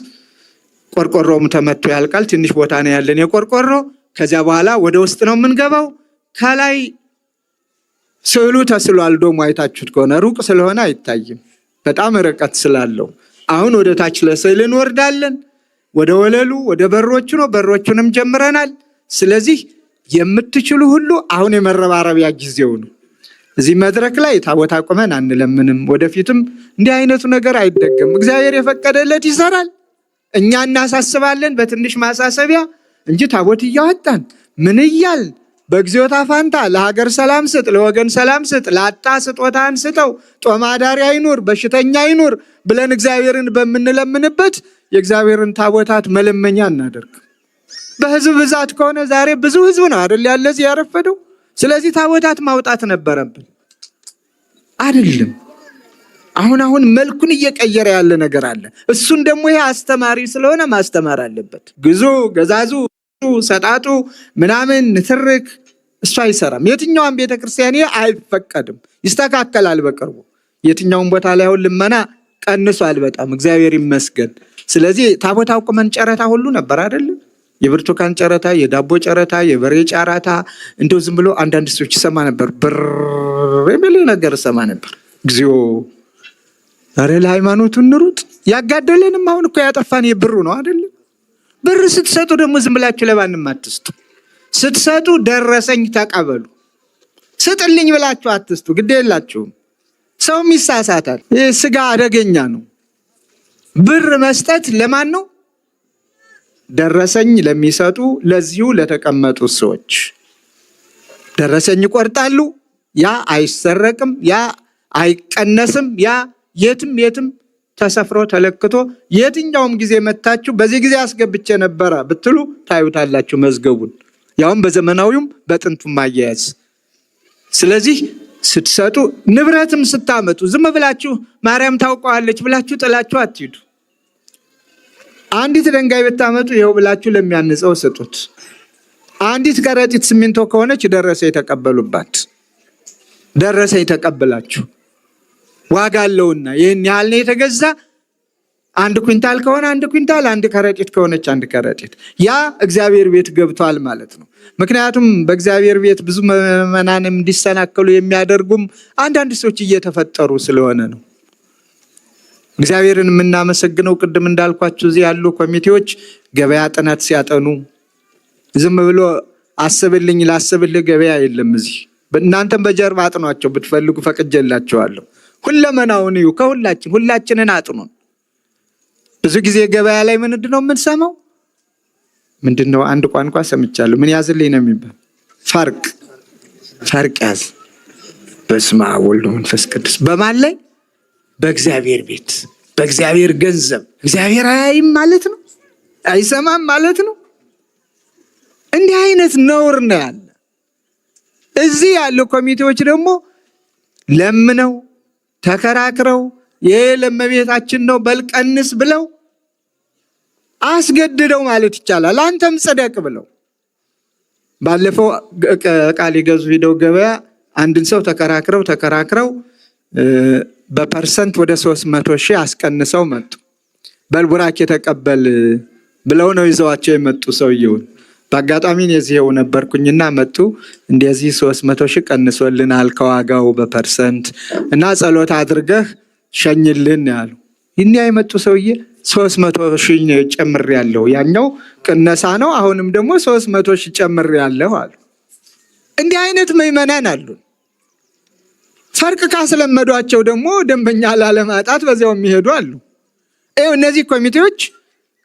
ቆርቆሮም ተመቶ ያልቃል። ትንሽ ቦታ ነው ያለን የቆርቆሮ። ከዚያ በኋላ ወደ ውስጥ ነው የምንገባው። ከላይ ስዕሉ ተስሏል። ዶሙ አይታችሁት ከሆነ ሩቅ ስለሆነ አይታይም፣ በጣም ርቀት ስላለው። አሁን ወደ ታች ለስዕል እንወርዳለን። ወደ ወለሉ ወደ በሮቹ ነው። በሮቹንም ጀምረናል። ስለዚህ የምትችሉ ሁሉ አሁን የመረባረቢያ ጊዜው ነው። እዚህ መድረክ ላይ ታቦት አቁመን አንለምንም። ወደፊትም እንዲህ አይነቱ ነገር አይደገም። እግዚአብሔር የፈቀደለት ይሰራል። እኛ እናሳስባለን በትንሽ ማሳሰቢያ እንጂ ታቦት እያወጣን ምን እያል በግዚኦታ ፋንታ ለሀገር ሰላም ስጥ፣ ለወገን ሰላም ስጥ፣ ላጣ ስጦታን ስጠው፣ ጦም አዳሪ አይኑር፣ በሽተኛ አይኑር ብለን እግዚአብሔርን በምንለምንበት የእግዚአብሔርን ታቦታት መለመኛ እናደርግ። በህዝብ ብዛት ከሆነ ዛሬ ብዙ ህዝብ ነው አይደል ያለዚህ ያረፈደው። ስለዚህ ታቦታት ማውጣት ነበረብን አይደለም። አሁን መልኩን እየቀየረ ያለ ነገር አለ። እሱን ደግሞ ይሄ አስተማሪ ስለሆነ ማስተማር አለበት። ግዙ፣ ገዛዙ፣ ሰጣጡ ምናምን ንትርክ እሱ አይሰራም። የትኛውም ቤተክርስቲያን አይፈቀድም። ይስተካከላል በቅርቡ። የትኛውም ቦታ ላይ አሁን ልመና ቀንሷል በጣም እግዚአብሔር ይመስገን። ስለዚህ ታቦት አቁመን ጨረታ ሁሉ ነበር አይደለም? የብርቱካን ጨረታ፣ የዳቦ ጨረታ፣ የበሬ ጨረታ እንደው ዝም ብሎ አንዳንድ ሰዎች ይሰማ ነበር። ብር የሚል ነገር ይሰማ ነበር። እግዚኦ ዛሬ ለሃይማኖቱ እንሩጥ። ያጋደለንም አሁን እኮ ያጠፋን የብሩ ነው አይደለም? ብር ስትሰጡ ደግሞ ዝም ብላችሁ ለማንም አትስጡ። ስትሰጡ ደረሰኝ ተቀበሉ። ስጥልኝ ብላችሁ አትስጡ። ግድ የላችሁም። ሰውም ይሳሳታል። ይህ ስጋ አደገኛ ነው። ብር መስጠት ለማን ነው? ደረሰኝ ለሚሰጡ ለዚሁ ለተቀመጡ ሰዎች ደረሰኝ ይቆርጣሉ። ያ አይሰረቅም፣ ያ አይቀነስም። ያ የትም ተሰፍሮ ተለክቶ የትኛውም ጊዜ መታችሁ በዚህ ጊዜ አስገብቼ ነበረ ብትሉ ታዩታላችሁ መዝገቡን፣ ያውም በዘመናዊውም በጥንቱም ማያያዝ። ስለዚህ ስትሰጡ ንብረትም ስታመጡ ዝም ብላችሁ ማርያም ታውቀዋለች ብላችሁ ጥላችሁ አትሂዱ። አንዲት ድንጋይ ብታመጡ ይኸው ብላችሁ ለሚያንጸው ስጡት። አንዲት ከረጢት ሲሚንቶ ከሆነች ደረሰኝ ተቀበሉባት። ደረሰኝ ተቀበላችሁ ዋጋ አለውና ይህን ያህል ነው የተገዛ። 1 ኩንታል ከሆነ 1 ኩንታል፣ 1 ከረጢት ከሆነች 1 ከረጢት። ያ እግዚአብሔር ቤት ገብቷል ማለት ነው። ምክንያቱም በእግዚአብሔር ቤት ብዙ ምዕመናንም እንዲሰናከሉ የሚያደርጉም አንዳንድ ሰዎች እየተፈጠሩ ስለሆነ ነው። እግዚአብሔርን የምናመሰግነው ቅድም እንዳልኳችሁ እዚህ ያሉ ኮሚቴዎች ገበያ ጥናት ሲያጠኑ ዝም ብሎ አስብልኝ ላስብልህ ገበያ የለም እዚህ። እናንተም በጀርባ አጥኗቸው ብትፈልጉ ፈቅጄላችኋለሁ። ሁለመናውን እዩ። ሁላችንን አጥኑን። ብዙ ጊዜ ገበያ ላይ ምንድነው የምንሰማው? ምንድነው አንድ ቋንቋ ሰምቻለሁ። ምን ያዝልኝ ነው የሚባል? ፈርቅ ያዝ። በስመ አብ ወወልድ ወመንፈስ ቅዱስ። በማን ላይ? በእግዚአብሔር ቤት፣ በእግዚአብሔር ገንዘብ። እግዚአብሔር አያይም ማለት ነው? አይሰማም ማለት ነው? እንዲህ አይነት ነውር ነው ያለ። እዚህ ያሉ ኮሚቴዎች ደግሞ ለምነው ተከራክረው ይሄ ለእመቤታችን ነው በልቀንስ ብለው አስገድደው ማለት ይቻላል አንተም ጽደቅ ብለው። ባለፈው ቃል ይገዙ ሄደው ገበያ አንድን ሰው ተከራክረው በፐርሰንት ወደ 300,000 አስቀንሰው መጡ። በልቡራክ የተቀበል ብለው ነው ይዘዋቸው የመጡ ሰውየውን። በአጋጣሚ የዚህው ነበርኩኝና መጡ። እንደዚህ 300,000 ቀንሶልናል ከዋጋው በፐርሰንት እና ጸሎት አድርገህ ሸኝልን ያሉ። ይሄን የመጡ ሰውዬ 300,000 ጨምሬያለሁ፣ ያኛው ቅነሳ ነው፣ አሁንም ደግሞ 300,000 ጨምሬያለሁ አሉ። እንዲህ አይነት ምዕመናን አሉ። ፈርቅ ካስለመዷቸው ደግሞ ደንበኛ ላለማጣት በዚያው የሚሄዱ አሉ። እነዚህ ኮሚቴዎች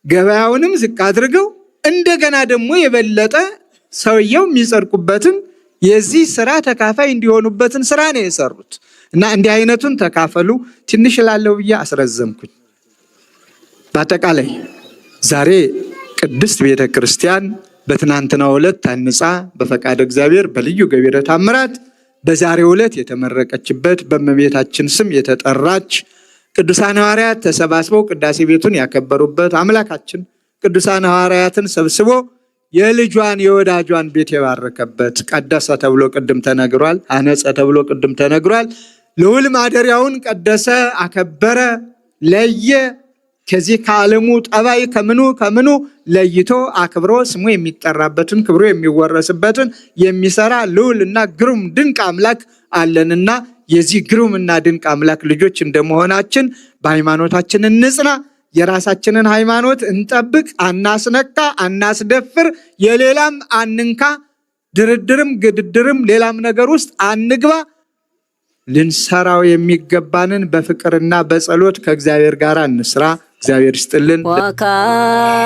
ገበያውንም ዝቅ አድርገው እንደገና ደግሞ የበለጠ ሰውየው የሚጸድቁበትን የዚህ ስራ ተካፋይ እንዲሆኑበትን ስራ ነው የሰሩት እና እንዲህ አይነቱን ተካፈሉ። ትንሽ ላለው ብዬ አስረዘምኩኝ። በአጠቃላይ ዛሬ ቅድስት ቤተ ክርስቲያን በትናንትናው ዕለት ታንጻ በፈቃድ እግዚአብሔር በልዩ ገቢረ ተአምራት በዛሬው ዕለት የተመረቀችበት በእመቤታችን ስም የተጠራች ቅዱሳን ሐዋርያት ተሰባስበው ቅዳሴ ቤቱን ያከበሩበት አምላካችን ቅዱሳን ሐዋርያትን ሰብስቦ የልጇን የወዳጇን ቤት የባረከበት ቀደሰ ተብሎ ቅድም ተነግሯል። አነጸ ተብሎ ቅድም ተነግሯል። ልዑል ማደሪያውን ቀደሰ፣ አከበረ። ለየ። ከዚህ ከዓለሙ ጠባይ ከምኑ ለይቶ አክብሮ ስሙ የሚጠራበትን ክብሩ የሚወረስበትን የሚሰራ ልዑልና ግሩም ድንቅ አምላክ አለንና የዚህ ግሩምና ድንቅ አምላክ ልጆች እንደመሆናችን በሃይማኖታችን እንጽና። የራሳችንን ሃይማኖት እንጠብቅ። አናስነካ፣ አናስደፍር፣ የሌላም አንንካ። ድርድርም ግድድርም ሌላም ነገር ውስጥ አንግባ። ልንሰራው የሚገባንን በፍቅርና በጸሎት ከእግዚአብሔር ጋር እንስራ። እግዚአብሔር ይስጥልን። ዋካየ